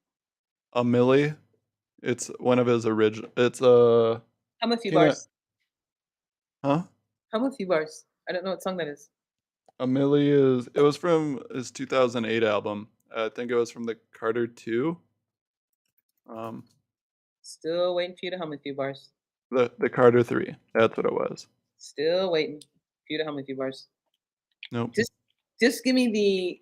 S2: "A Milli." It's one of his original. It's,
S1: Hum a few
S2: King of
S1: bars.
S2: huh?
S1: Hum a few bars. I don't know what song that is.
S2: A Milli is it was from his 2008 album. I think it was from the Carter 2. Um,
S1: Still waiting for you to hum a few bars.
S2: the Carter 3. That's what it was.
S1: Still waiting for you to hum a few bars.
S2: Nope.
S1: Just just give me the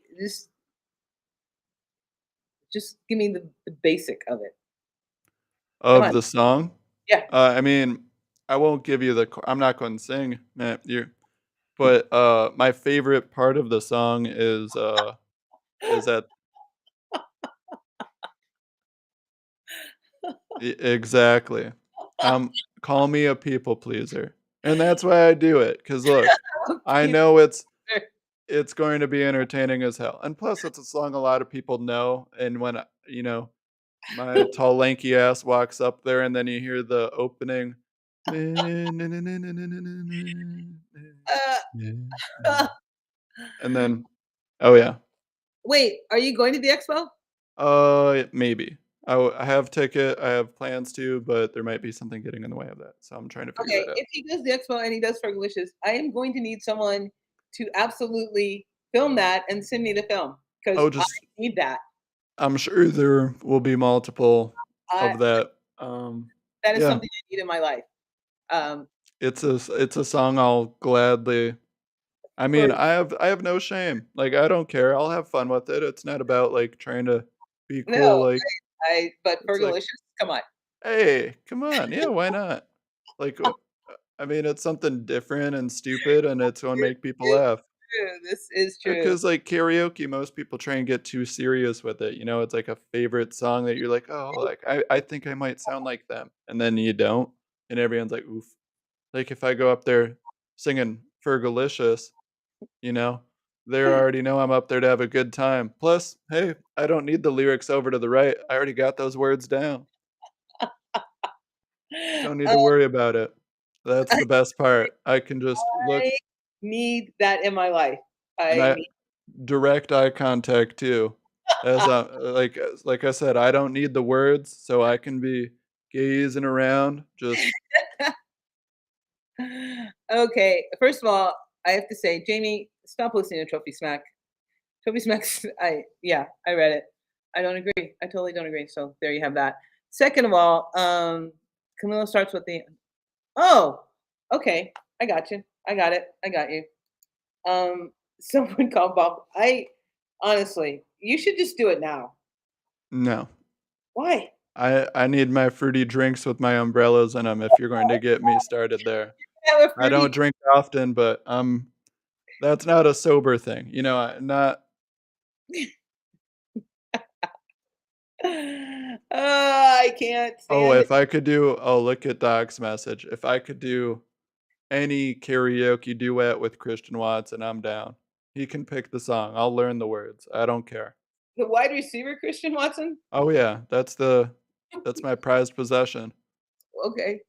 S1: just give me the basic of it. Come
S2: Of
S1: on.
S2: the song?
S1: Yeah.
S2: I mean, I won't give you I'm not gonna sing, you but, my favorite part of the song is that exactly. Call me a people pleaser, and that's why I do it. Cause look, I
S1: People.
S2: know it's going to be entertaining as hell, and plus it's a song a lot of people know, and when, my tall, lanky ass walks up there and then you hear the opening,
S1: Uh, uh,
S2: and then oh, yeah.
S1: wait, are you going to the expo?
S2: Maybe. I have I have plans to, but there might be something getting in the way of that, so I'm trying to figure
S1: Okay,
S2: that out.
S1: if he does the expo and he does Fergalicious, I am going to need someone to absolutely film that and send me the film because
S2: Oh,
S1: I
S2: just
S1: need that.
S2: I'm sure there will be multiple
S1: I
S2: of that.
S1: That is
S2: Yeah,
S1: something I need in my life. Um,
S2: it's a song I'll gladly. I mean,
S1: for
S2: I have no shame. Like I don't care. I'll have fun with it. It's not about like trying to be
S1: no,
S2: cool. Like
S1: I but
S2: it's like,
S1: Fergalicious, come on.
S2: hey, come on, yeah, why not? Like, I mean, it's something different and stupid, and it's gonna
S1: This
S2: make people
S1: is
S2: laugh.
S1: true. This is true.
S2: Because like karaoke, most people try and get too serious with it. You know, it's like a favorite song that you're like, oh, like I think I might sound like them, and then you don't, and everyone's like, oof. Like if I go up there singing Fergalicious, you know, they already know I'm up there to have a good time. Plus, hey, I don't need the lyrics over to the right. I already got those words down. Don't need
S1: Uh,
S2: to worry about it. That's the best part. I can just
S1: I
S2: look
S1: need that in my life.
S2: and
S1: I
S2: I
S1: need
S2: direct eye contact too. As I like I said, I don't need the words, so I can be gazing around. Just
S1: Okay, first of all, I have to say, Jamie, stop listening to Trophy Smack. Trophy Smack's yeah, I read it. I don't agree. I totally don't agree. So there you have that. Second of all, Camilo starts with the oh, okay, I got you. I got it. I got you. Someone called Bob. I honestly, you should just do it now.
S2: no.
S1: Why?
S2: I need my fruity drinks with my umbrellas in them if you're going to get me started there.
S1: Have a
S2: I don't
S1: fruity.
S2: drink often, but that's not a sober thing. You know, not
S1: I can't
S2: oh,
S1: stand it.
S2: if I could do oh, look at Doc's message. If I could do any karaoke duet with Christian Watson, I'm down. He can pick the song. I'll learn the words. I don't care.
S1: The wide receiver, Christian Watson?
S2: Oh, yeah, that's my prized possession.
S1: Okay.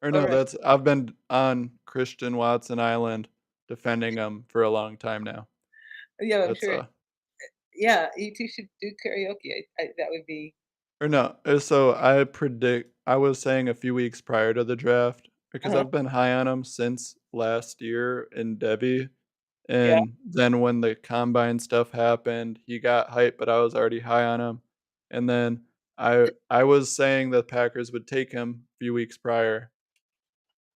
S2: Or no,
S1: Alright.
S2: that's I've been on Christian Watson Island defending him for a long time now.
S1: Yeah, I'm
S2: That's,
S1: sure. Yeah, you 2 should do karaoke. I that would be
S2: or no, so I was saying a few weeks prior to the draft, because
S1: uh-huh.
S2: I've been high on him since last year in Debbie,
S1: Yeah.
S2: and then when the combine stuff happened, he got hyped, but I was already high on him, and then I was saying the Packers would take him a few weeks prior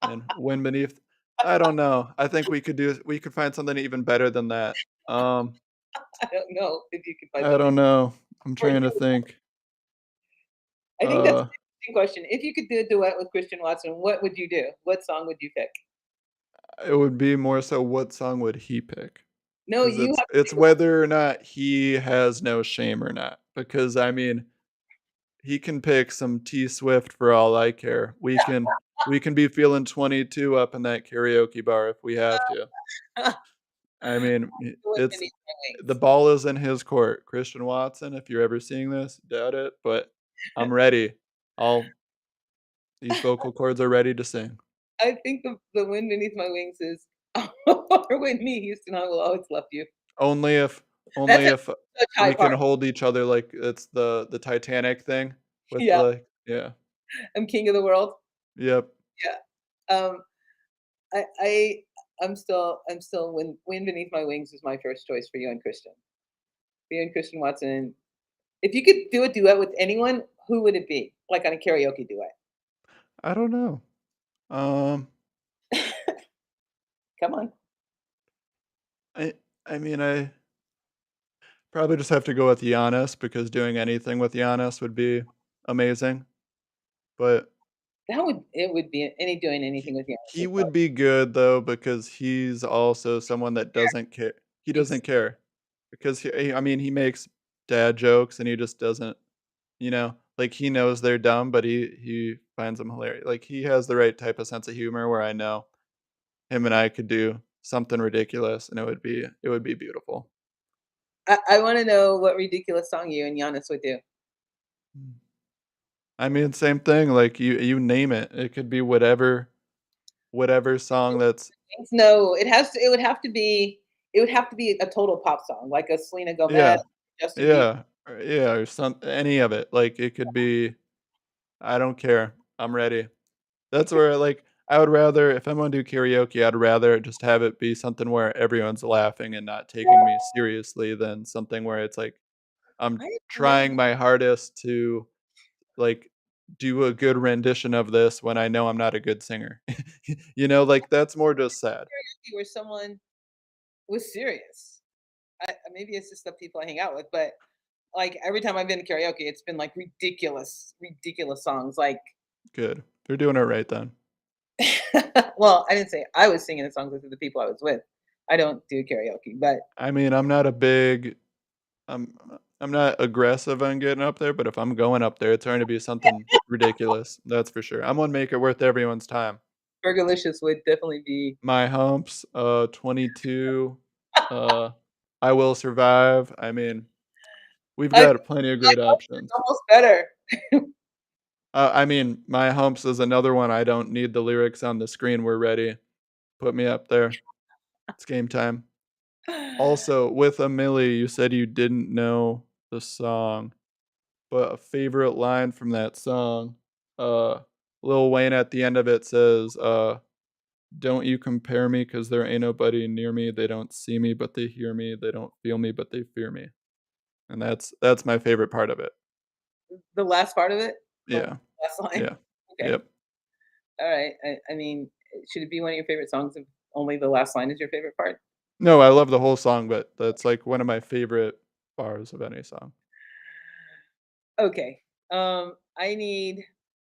S2: and win beneath. I don't know. I think we could find something even better than that.
S1: I don't know if you could find
S2: I
S1: something
S2: don't know. I'm
S1: for
S2: trying to
S1: you.
S2: think.
S1: I think that's
S2: Uh,
S1: an interesting question. If you could do a duet with Christian Watson, what would you do? What song would you pick?
S2: it would be more so what song would he pick?
S1: No,
S2: Because
S1: you have to
S2: it's
S1: pick a song.
S2: whether or not he has no shame or not. Because I mean, he can pick some T Swift for all I care. We can be feeling 22 up in that karaoke bar if we have to. I mean,
S1: The Wind
S2: it's
S1: Beneath My
S2: the
S1: Wings.
S2: ball is in his court. Christian Watson, if you're ever seeing this, doubt it, but I'm ready. I'll These vocal cords are ready to sing.
S1: I think the Wind Beneath My Wings is or Whitney Houston, I Will Always Love You.
S2: Only if
S1: That's
S2: only
S1: a
S2: if
S1: such high
S2: we can
S1: part.
S2: hold each other like it's the Titanic thing with
S1: Yeah,
S2: the yeah.
S1: I'm king of the world.
S2: Yep.
S1: Yeah. I I'm still Wind Beneath My Wings is my first choice for you and Christian. For you and Christian Watson. If you could do a duet with anyone, who would it be? Like on a karaoke duet.
S2: I don't know. Um,
S1: Come on.
S2: I I mean, I probably just have to go with Giannis because doing anything with Giannis would be amazing, but
S1: That would it would be any doing anything
S2: he
S1: with Giannis
S2: he
S1: would
S2: would
S1: probably
S2: be good though because he's also someone that doesn't care. He
S1: ex
S2: doesn't care because I mean, he makes dad jokes and he just doesn't, like he knows they're dumb, but he finds them hilarious. Like he has the right type of sense of humor where I know him and I could do something ridiculous and it would be beautiful.
S1: I wanna know what ridiculous song you and Giannis would do.
S2: Mm. I mean, same thing. Like you name it. It could be whatever song that's
S1: No, it would have to be a total pop song, like a Selena Gomez,
S2: yeah,
S1: Justin Bieber.
S2: yeah, or some any of it. Like it could be. I don't care. I'm ready. That's where like I would rather if I'm gonna do karaoke, I'd rather just have it be something where everyone's laughing and not taking me seriously than something where it's like I'm
S1: I love
S2: trying my hardest to like do a good rendition of this when I know I'm not a good singer. Like that's more just sad.
S1: karaoke where someone was serious. Maybe it's just the people I hang out with, but, like, every time I've been to karaoke, it's been, like, ridiculous songs, like
S2: Good. They're doing it right then.
S1: well, I didn't say I was singing the songs with the people I was with. I don't do karaoke, but
S2: I mean, I'm not a big I'm not aggressive on getting up there, but if I'm going up there, it's going to be something ridiculous. That's for sure. I'm gonna make it worth everyone's time.
S1: Fergalicious would definitely be
S2: My humps, 22, uh, I will survive. I mean, we've
S1: I think
S2: got plenty of
S1: My
S2: great
S1: Culture is
S2: options.
S1: almost better.
S2: I mean, my humps is another one. I don't need the lyrics on the screen. We're ready. Put me up there. It's game time. Also, with a Millie, you said you didn't know the song, but a favorite line from that song, uh, Lil Wayne at the end of it says, "Don't you compare me, 'cause there ain't nobody near me. They don't see me, but they hear me. They don't feel me, but they fear me." And that's my favorite part of it.
S1: The last part of it? The
S2: Yeah.
S1: last line?
S2: Yeah.
S1: Okay.
S2: Yep.
S1: Alright. I mean, should it be one of your favorite songs if only the last line is your favorite part?
S2: No, I love the whole song, but that's, like, one of my favorite bars of any song.
S1: Okay. I need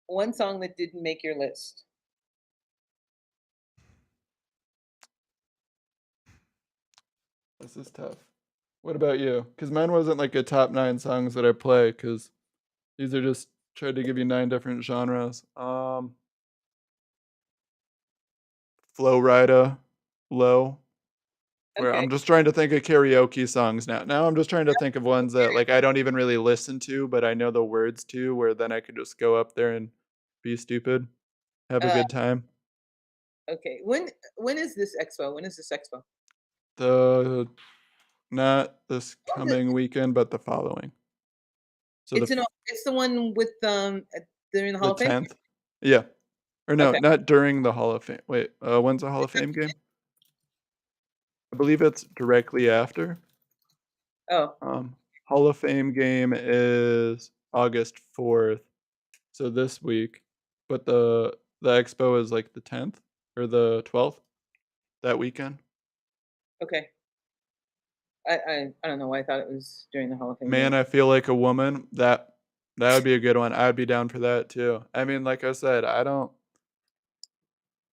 S1: one song that didn't make your list.
S2: This is tough. What about you? Because mine wasn't, like, a top 9 songs that I play. Because these are just tried to give you 9 different genres. Flow Rida, Low, Where I'm
S1: Okay.
S2: just trying to think of karaoke songs now. Now I'm just trying to think of ones that, like, I don't even really listen to, but I know the words to, where then I could just go up there and be stupid, have a
S1: Uh,
S2: good time.
S1: okay. When is this expo? When is this expo?
S2: The Not this
S1: Oh, the,
S2: coming weekend, but the following. So
S1: it's it's the one with during the
S2: the
S1: Hall of Fame.
S2: 10th? Yeah. Or no,
S1: Okay.
S2: not during the Hall of Fame. Wait, when's the Hall of Fame game? I believe it's directly after.
S1: Oh,
S2: Um, Hall of Fame game is August 4th, so this week, but the expo is, like, the 10th or the 12th, that weekend.
S1: okay. I don't know why I thought it was during the Hall of Fame
S2: Man,
S1: game.
S2: I Feel Like a Woman, that would be a good one. I'd be down for that too. I mean, like I said, I don't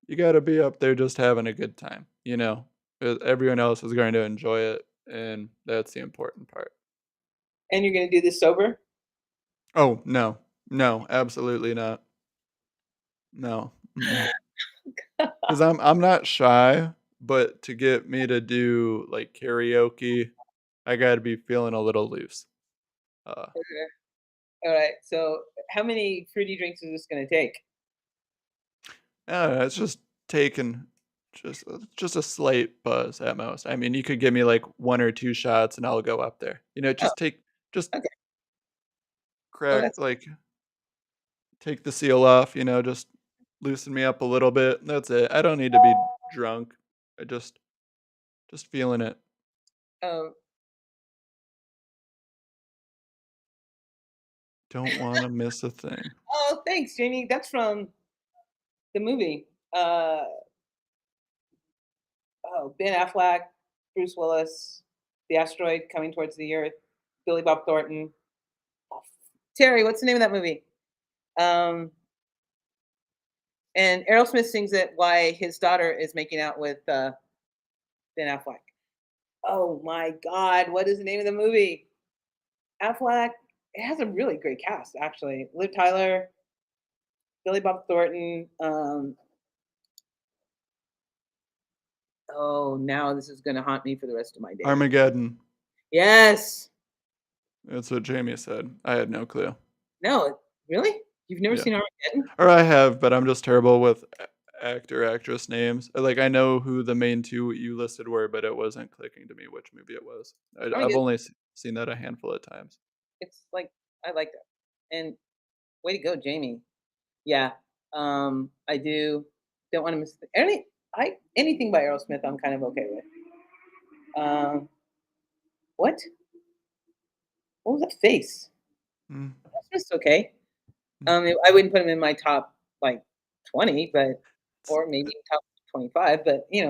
S2: you gotta be up there just having a good time, you know? 'Cause everyone else is going to enjoy it, and that's the important part.
S1: And you're gonna do this sober?
S2: Oh, no. No, absolutely not. No, mm. 'Cause I'm not shy, but to get me to do, like, karaoke, I gotta be feeling a little loose. Uh,
S1: Okay. All right. So, how many fruity drinks is this gonna take?
S2: it's just taking just a slight buzz at most. I mean, you could give me, like, 1 or 2 shots, and I'll go up there. You know,
S1: Oh,
S2: just
S1: okay. Oh,
S2: crack
S1: that's
S2: like, take the seal off, you know, just loosen me up a little bit. That's it. I don't need to be drunk. I just feeling it.
S1: um.
S2: Don't wanna miss a thing.
S1: Oh, thanks, Jamie. That's from the movie. Uh. Oh, Ben Affleck, Bruce Willis, the asteroid coming towards the Earth, Billy Bob Thornton. Oh, Terry, what's the name of that movie? Um. And Aerosmith sings it while his daughter is making out with Ben Affleck. Oh my God, what is the name of the movie? Affleck. It has a really great cast, actually. Liv Tyler, Billy Bob Thornton. Oh, now this is gonna haunt me for the rest of my days.
S2: Armageddon.
S1: Yes.
S2: That's what Jamie said. I had no clue.
S1: No, really? You've never
S2: Yeah.
S1: seen Armageddon?
S2: Or I have, but I'm just terrible with actor, actress names. Like, I know who the main 2 you listed were, but it wasn't clicking to me which movie it was. I've
S1: Armageddon.
S2: only seen that a handful of times.
S1: It's like I like that. And way to go, Jamie. Yeah. I do. Don't want to miss anything by Aerosmith. I'm kind of okay with. Um, what? What was that face?
S2: Mm,
S1: Aerosmith's okay.
S2: mm.
S1: I wouldn't put him in my top like 20, but
S2: It's
S1: or maybe top 25. But I'm
S2: it's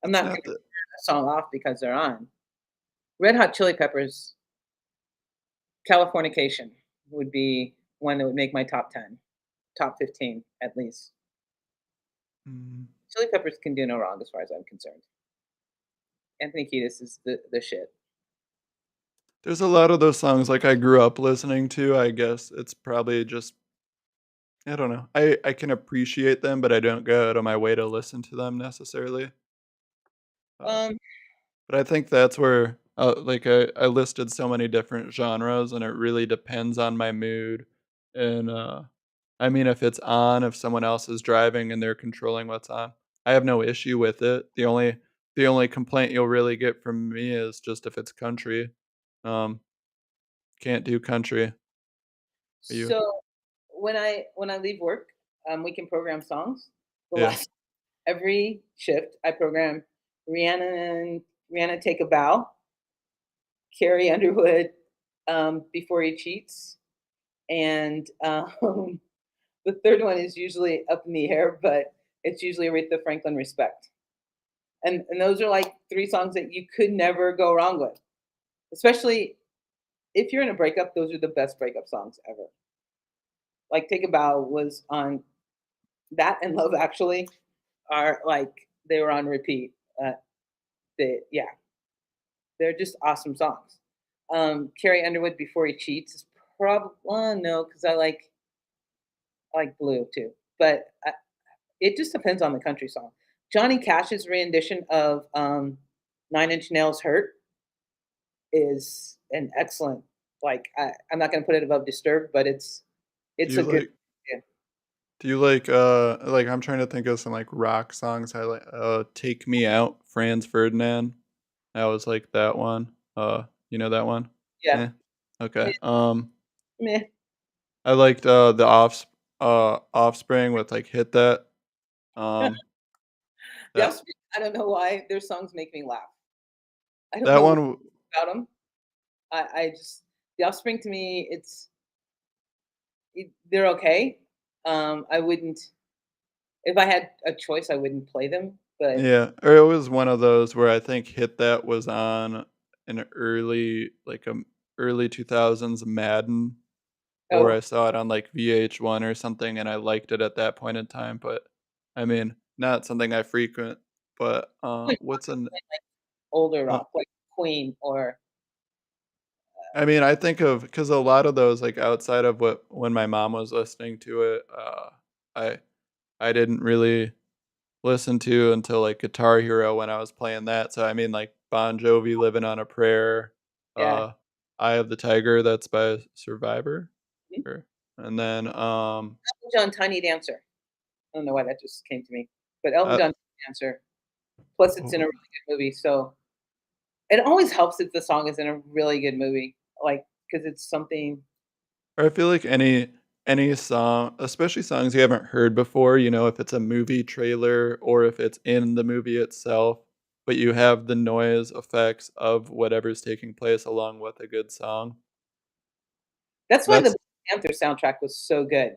S1: not going
S2: not
S1: to
S2: the
S1: turn a song off because they're on. Red Hot Chili Peppers, Californication would be one that would make my top 10, top 15 at least.
S2: mm.
S1: Chili Peppers can do no wrong as far as I'm concerned. Anthony Kiedis is the shit.
S2: There's a lot of those songs, like, I grew up listening to, I guess it's probably just I don't know. I can appreciate them, but I don't go out of my way to listen to them necessarily. Uh,
S1: Um,
S2: but I think that's where, like, I listed so many different genres, and it really depends on my mood, and, I mean, if it's on, if someone else is driving and they're controlling what's on, I have no issue with it. The only complaint you'll really get from me is just if it's country. Um, can't do country. Are you?
S1: so when I leave work, we can program songs. The
S2: Yeah.
S1: last every shift, I program Rihanna Take a Bow, Carrie Underwood, Before He Cheats, and the third one is usually up in the air, but it's usually Aretha Franklin Respect. And those are like three songs that you could never go wrong with. Especially if you're in a breakup, those are the best breakup songs ever. Like Take a Bow was on that and Love Actually are like they were on repeat. Yeah, they're just awesome songs. Carrie Underwood Before He Cheats is probably no, because I like Blue too, but it just depends on the country song. Johnny Cash's rendition of Nine Inch Nails "Hurt" is an excellent, like, I'm not gonna put it above Disturbed, but
S2: Do
S1: it's
S2: you
S1: a good,
S2: like
S1: yeah.
S2: do you like, I'm trying to think of some, like, rock songs I like, "Take Me Out," Franz Ferdinand. I always like that one. You know that one?
S1: Yeah.
S2: Eh,
S1: Meh,
S2: okay,
S1: meh.
S2: I liked, Offspring with, like, "Hit That," um,
S1: The
S2: that
S1: Offspring, I don't know why their songs make me laugh. I don't
S2: that
S1: know
S2: one
S1: what
S2: w
S1: about them. I just The Offspring to me, they're okay. I wouldn't, if I had a choice, I wouldn't play them, but
S2: yeah, or it was one of those where I think "Hit That" was on an early 2000s Madden, or I
S1: oh,
S2: saw it on, like, VH1 or something, and I liked it at that point in time, but, I mean, not something I frequent, but,
S1: like
S2: what's an
S1: older
S2: uh
S1: rock, like Queen or
S2: I mean, I think of because a lot of those, like, outside of what when my mom was listening to it, I I didn't really listen to until, like, Guitar Hero when I was playing that, so, I mean, like, Bon Jovi, "Living on a Prayer,"
S1: yeah.
S2: uh, "Eye of the Tiger," that's by Survivor,
S1: Mhm.
S2: or and then,
S1: Elton John, Tiny Dancer. I don't know why that just came to me, but Elton
S2: uh
S1: John, Tiny Dancer. Plus, it's in a
S2: oh,
S1: really good movie, so it always helps if the song is in a really good movie, like, because it's something.
S2: or I feel like any song, especially songs you haven't heard before, if it's a movie trailer or if it's in the movie itself, but you have the noise effects of whatever's taking place along with a good song.
S1: That's why the
S2: That's
S1: Black Panther soundtrack was so good,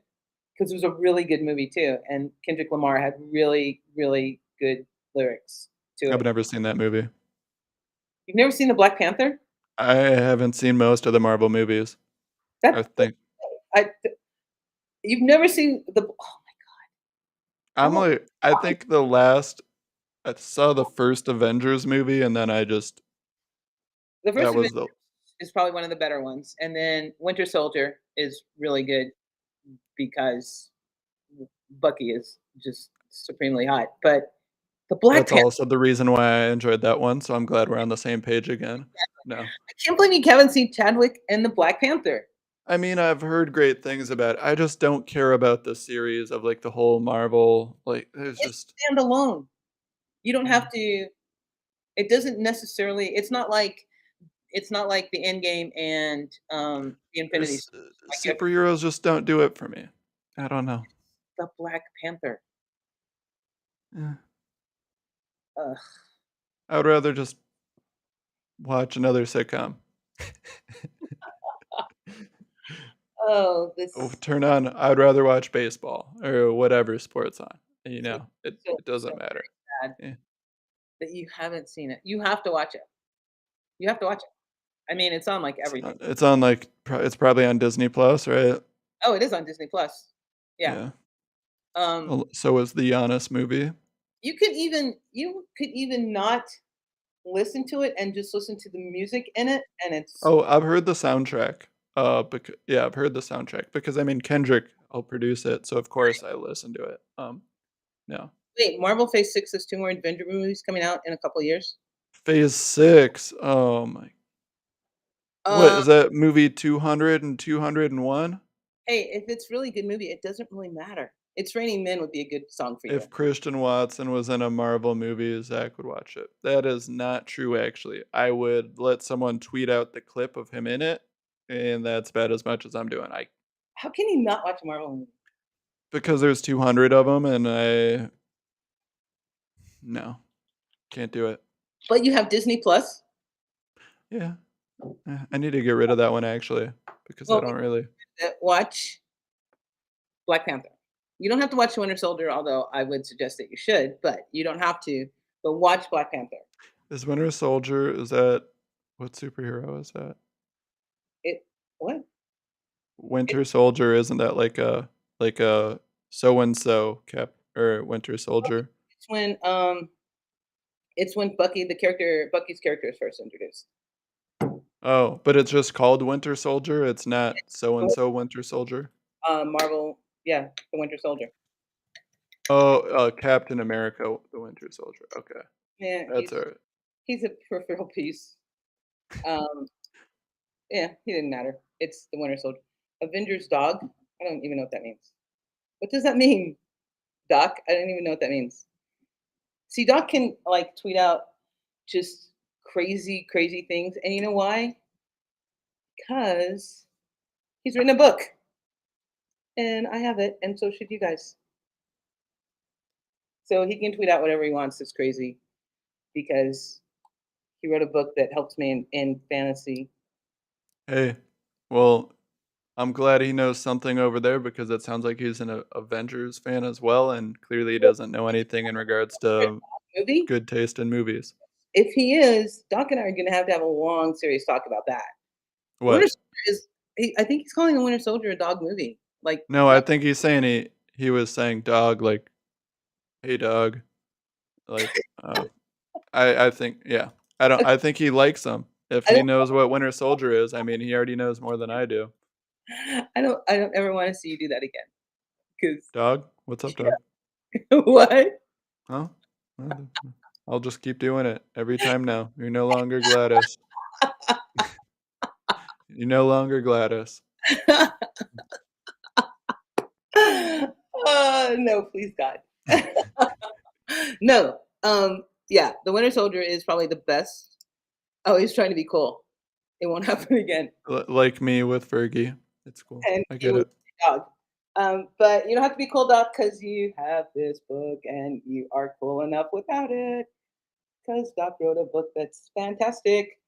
S1: because it was a really good movie too, and Kendrick Lamar had really, really good lyrics to
S2: I've
S1: it.
S2: never seen that movie.
S1: You've never seen the Black Panther?
S2: I haven't seen most of the Marvel movies. I
S1: That's
S2: think
S1: I you've never seen
S2: I'm
S1: how
S2: like I think I saw the first Avengers movie and then I just
S1: the first
S2: that
S1: Avengers
S2: was the
S1: is probably one of the better ones, and then Winter Soldier is really good because Bucky is just supremely hot, but the Black
S2: that's
S1: Panther,
S2: also the reason why I enjoyed that one, so I'm glad we're on the same page again. No.
S1: I can't believe you haven't seen Chadwick and the Black Panther.
S2: I mean, I've heard great things about it. I just don't care about the series of, like, the whole Marvel, like, there's
S1: It's
S2: just
S1: standalone. You don't
S2: mm,
S1: have to, it doesn't necessarily, it's not like the Endgame and, the Infinity
S2: there's
S1: Stones. Like, you have to
S2: superheroes just don't do it for me. I don't know.
S1: the Black Panther.
S2: Eh,
S1: Ugh.
S2: I would rather just watch another sitcom.
S1: Oh,
S2: Oh,
S1: this
S2: turn on I'd rather watch baseball or whatever sport's on,
S1: makes
S2: it
S1: me so,
S2: it
S1: so
S2: doesn't matter.
S1: sad
S2: Yeah.
S1: that you haven't seen it. You have to watch it. You have to watch it. I mean, it's on, like, everything.
S2: It's on, like, it's probably on Disney Plus, right?
S1: Oh, it is on Disney Plus. Yeah.
S2: Yeah.
S1: Um,
S2: Well, so is the Giannis movie.
S1: you could even not listen to it and just listen to the music in it, and it's
S2: Oh, I've heard the soundtrack. Yeah, I've heard the soundtrack because I mean Kendrick will produce it, so of course I listen to it. No.
S1: wait, Marvel Phase 6 has 2 more Avenger movies coming out in a couple of years?
S2: Phase 6. Oh my. What
S1: Um,
S2: is that movie 200 and 201?
S1: hey, if it's really good movie, it doesn't really matter. It's Raining Men would be a good song for you.
S2: If Christian Watson was in a Marvel movie, Zach would watch it. That is not true, actually. I would let someone tweet out the clip of him in it, and that's about as much as I'm doing. I
S1: How can you not watch a Marvel movie?
S2: Because there's 200 of them, and I no, can't do it.
S1: But you have Disney Plus?
S2: Yeah. I need to get rid of that one actually because I
S1: Well,
S2: don't really
S1: watch Black Panther. You don't have to watch Winter Soldier, although I would suggest that you should, but you don't have to. But watch Black Panther.
S2: Is Winter Soldier is that what superhero is that?
S1: It what?
S2: Winter Soldier, isn't that like a so and so cap or Winter Soldier?
S1: It's when Bucky's character is first introduced.
S2: Oh, but it's just called Winter Soldier. It's not so and so Winter Soldier.
S1: Marvel, yeah, the Winter Soldier.
S2: Oh, Captain America, the Winter Soldier. Okay,
S1: Yeah,
S2: that's alright.
S1: He's a peripheral piece. Um, yeah, he didn't matter. It's the Winter Soldier. Avengers dog. I don't even know what that means. What does that mean, Doc? I don't even know what that means. See, Doc can like tweet out just crazy, crazy things, and you know why? Because he's written a book, and I have it, and so should you guys. So he can tweet out whatever he wants. It's crazy because he wrote a book that helps me in fantasy.
S2: Hey, well, I'm glad he knows something over there because it sounds like he's an Avengers fan as well, and clearly he doesn't know anything in regards to
S1: Movie.
S2: good taste in movies.
S1: If he is, Doc and I are going to have a long, serious talk about that. The Winter
S2: What?
S1: Soldier is. I think he's calling the Winter Soldier a dog movie. Like,
S2: No, I
S1: not,
S2: think he's saying he was saying dog like, "Hey, dog." Like, I think yeah. I think he likes them. If
S1: I
S2: he
S1: don't.
S2: knows what Winter Soldier is, I mean, he already knows more than I do.
S1: I don't. I don't ever want to see you do that again. Because
S2: Dog? What's up, dog?
S1: what?
S2: Huh? Nothing. I'll just keep doing it every time now. You're no longer Gladys. You're no longer Gladys.
S1: No, please God. No. Yeah, the Winter Soldier is probably the best. Oh, he's trying to be cool. It won't happen again.
S2: Like me with Fergie. It's cool.
S1: And
S2: I
S1: it
S2: get
S1: was
S2: it.
S1: a dog. But you don't have to be cool, Doc, because you have this book and you are cool enough without it. Because Doc wrote a book that's fantastic.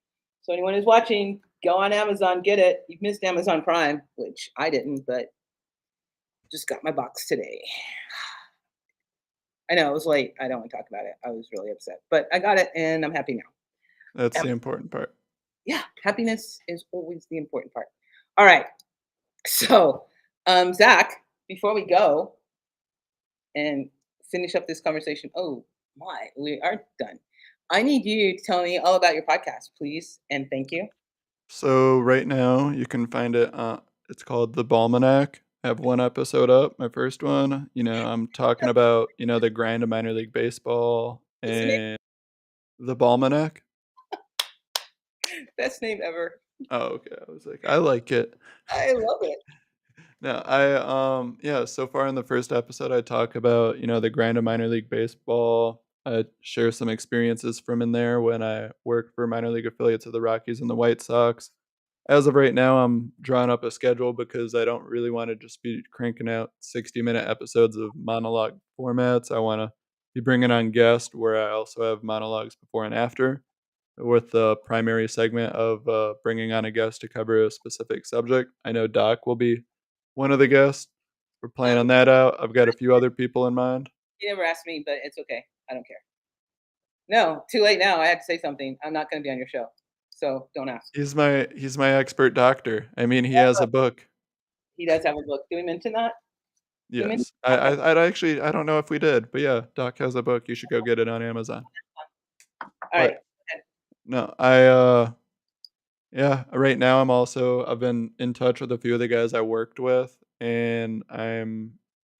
S1: So anyone who's watching, go on Amazon, get it. You've missed Amazon Prime, which I didn't, but just got my box today. I know it was late. I don't want to talk about it. I was really upset, but I got it and I'm happy now.
S2: That's
S1: Am-
S2: the important part.
S1: Yeah, happiness is always the important part. All right. So, Zach, before we go and finish up this conversation, oh my, we are done. I need you to tell me all about your podcast, please, and thank you.
S2: So right now you can find it. It's called The Balmanac. I have one episode up. My first one. I'm talking about the grind of minor league baseball
S1: What's the name?
S2: and the Balmanac.
S1: Best name ever.
S2: Oh, okay. I was like, I like it.
S1: I love it.
S2: No, yeah, so far in the first episode I talk about, the grind of minor league baseball. I share some experiences from in there when I worked for minor league affiliates of the Rockies and the White Sox. As of right now, I'm drawing up a schedule because I don't really want to just be cranking out 60-minute episodes of monologue formats. I want to be bringing on guests where I also have monologues before and after, with the primary segment of bringing on a guest to cover a specific subject. I know Doc will be one of the guests. We're planning that out. I've got a few other people in mind.
S1: You never asked me, but it's okay. I don't care. No, too late now. I had to say something. I'm not going to be on your show, so don't ask.
S2: He's my expert doctor. I mean, he has a book.
S1: He does have a book. Do we mention that? Do we mention?
S2: Yes. I don't know if we did, but yeah, Doc has a book. You should go get it on Amazon.
S1: All right.
S2: But no, yeah, right now I've been in touch with a few of the guys I worked with, and I'm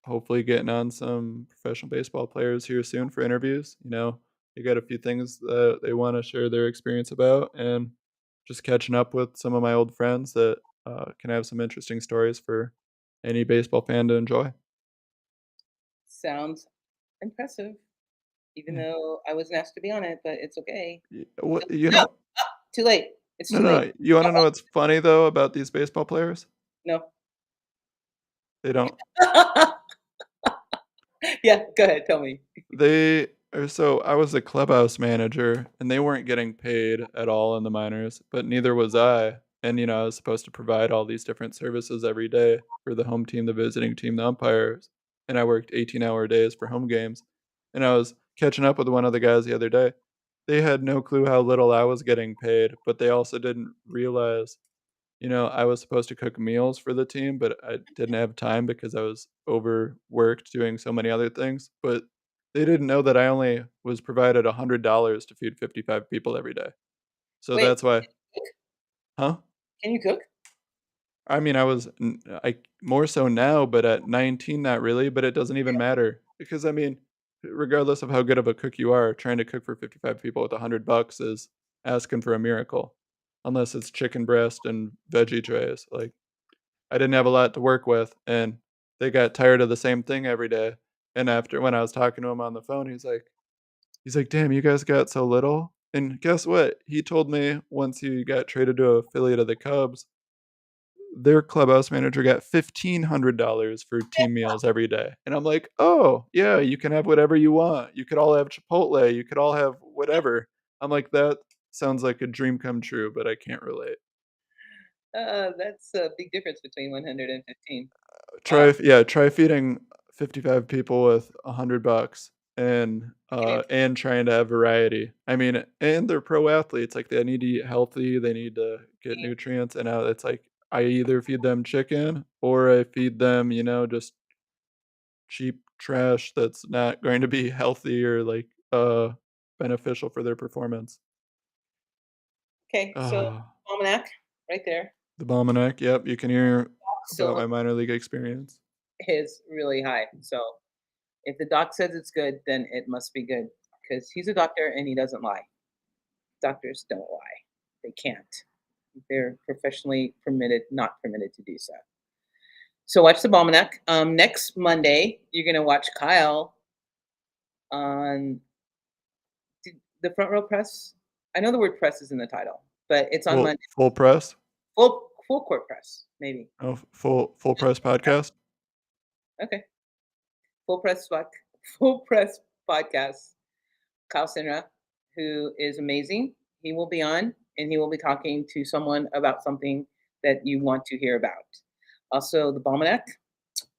S2: hopefully getting on some professional baseball players here soon for interviews. They got a few things that they want to share their experience about, and just catching up with some of my old friends that can have some interesting stories for any baseball fan to enjoy.
S1: Sounds impressive, even
S2: Yeah.
S1: though I wasn't asked to be on it, but it's okay.
S2: What
S1: No, too late. It's
S2: No,
S1: too late.
S2: no. You want to know what's funny though about these baseball players?
S1: No.
S2: They don't.
S1: Yeah, go ahead. Tell me.
S2: So I was a clubhouse manager and they weren't getting paid at all in the minors, but neither was I. And I was supposed to provide all these different services every day for the home team, the visiting team, the umpires. And I worked 18-hour days for home games. And I was catching up with one of the guys the other day. They had no clue how little I was getting paid, but they also didn't realize I was supposed to cook meals for the team, but I didn't have time because I was overworked doing so many other things. But they didn't know that I only was provided $100 to feed 55 people every day. So
S1: Wait,
S2: that's why, huh?
S1: can you cook?
S2: I mean, I more so now, but at 19, not really. But it doesn't even matter because I mean, regardless of how good of a cook you are, trying to cook for 55 people with $100 is asking for a miracle, unless it's chicken breast and veggie trays. Like, I didn't have a lot to work with, and they got tired of the same thing every day. And after when I was talking to him on the phone, he's like, "Damn, you guys got so little." And guess what? He told me once he got traded to a affiliate of the Cubs, their clubhouse manager got $1,500 for team meals every day. And I'm like, "Oh, yeah, you can have whatever you want. You could all have Chipotle, you could all have whatever." I'm like, "That sounds like a dream come true, but I can't relate."
S1: That's a big difference between 115. Wow.
S2: Try feeding 55 people with $100
S1: Can
S2: and trying to have variety. I mean, and they're pro athletes, like, they need to eat healthy, they need to get
S1: you
S2: nutrients, and now it's like, I either feed them chicken or I feed them, just cheap trash that's not going to be healthy or, like, beneficial for their performance.
S1: Okay, so
S2: Oh,
S1: almanac right there.
S2: the Balmanac, yep, you can hear about
S1: Still
S2: my minor league experience.
S1: is really high. So if the doc says it's good, then it must be good because he's a doctor and he doesn't lie. Doctors don't lie. They can't. They're professionally permitted, not permitted to do so. So watch the Almanac. Next Monday, you're gonna watch Kyle on the front row press. I know the word press is in the title, but it's on
S2: Full
S1: Monday.
S2: full press?
S1: Full court press, maybe.
S2: Oh, full press podcast?
S1: Okay. Full press full press podcast. Kyle Sinra, who is amazing. He will be on and he will be talking to someone about something that you want to hear about. Also, the Balmanac,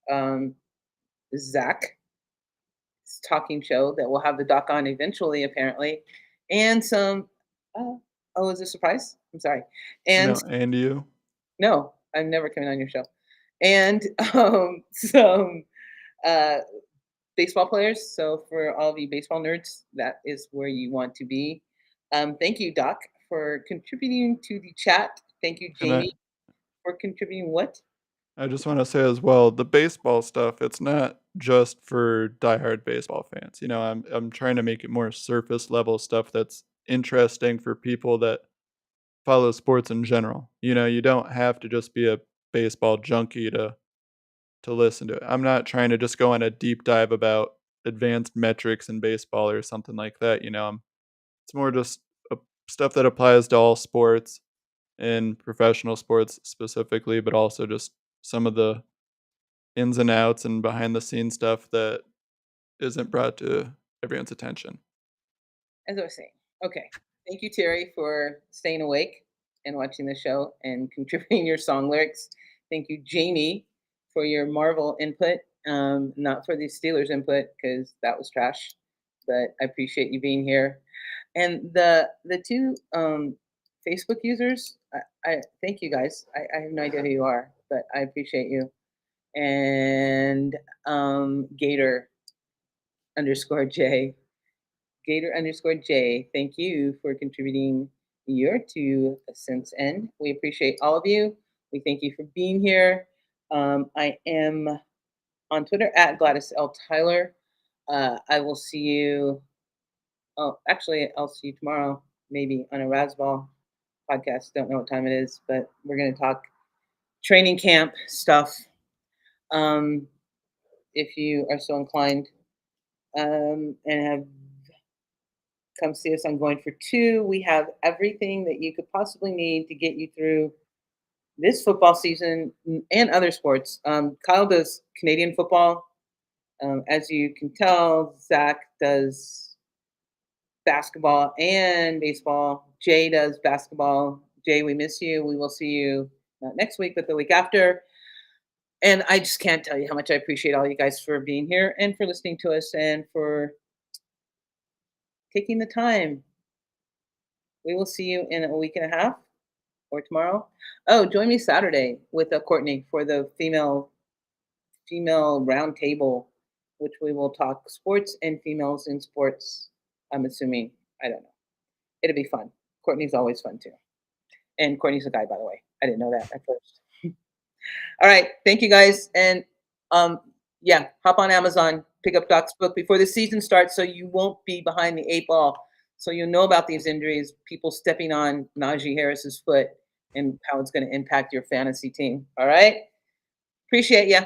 S1: um, Zach's talking show that will have the doc on eventually, apparently, and some. Oh, is it a surprise? I'm sorry. And
S2: No, and you?
S1: no, I'm never coming on your show. And some uh, baseball players. So for all of you baseball nerds, that is where you want to be. Thank you, Doc, for contributing to the chat. Thank you,
S2: And
S1: Jamie, for contributing what?
S2: I just wanna say as well, the baseball stuff, it's not just for diehard baseball fans, I'm trying to make it more surface level stuff that's interesting for people that follow sports in general. You don't have to just be a baseball junkie to listen to it. I'm not trying to just go on a deep dive about advanced metrics in baseball or something like that, it's more just, uh, stuff that applies to all sports in professional sports specifically, but also just some of the ins and outs and behind the scenes stuff that isn't brought to everyone's attention.
S1: As I was saying. Okay. Thank you, Terry, for staying awake and watching the show and contributing your song lyrics. Thank you, Jamie, for your Marvel input. Not for the Steelers input because that was trash, but I appreciate you being here. And the two Facebook users, I thank you guys. I have no idea who you are, but I appreciate you. And Gator underscore J Gator underscore J, thank you for contributing your 2 cents in. We appreciate all of you. We thank you for being here. I am on Twitter at Gladys L. Tyler. I will see you. Oh, actually, I'll see you tomorrow, maybe on a Razzball podcast. Don't know what time it is, but we're going to talk training camp stuff. Um, if you are so inclined and have come see us on Going for Two. We have everything that you could possibly need to get you through this football season and other sports. Kyle does Canadian football. As you can tell, Zach does basketball and baseball. Jay does basketball. Jay, we miss you. We will see you not next week, but the week after. And I just can't tell you how much I appreciate all you guys for being here and for listening to us and for taking the time. We will see you in a week and a half or tomorrow. Oh, join me Saturday with Courtney for the female round table, which we will talk sports and females in sports. I'm assuming. I don't know. It'll be fun. Courtney's always fun too. And Courtney's a guy, by the way. I didn't know that at first. All right. Thank you guys. And um, Yeah, hop on Amazon, pick up Doc's book before the season starts so you won't be behind the 8 ball. So you'll know about these injuries, people stepping on Najee Harris's foot, and how it's gonna impact your fantasy team. All right? Appreciate ya.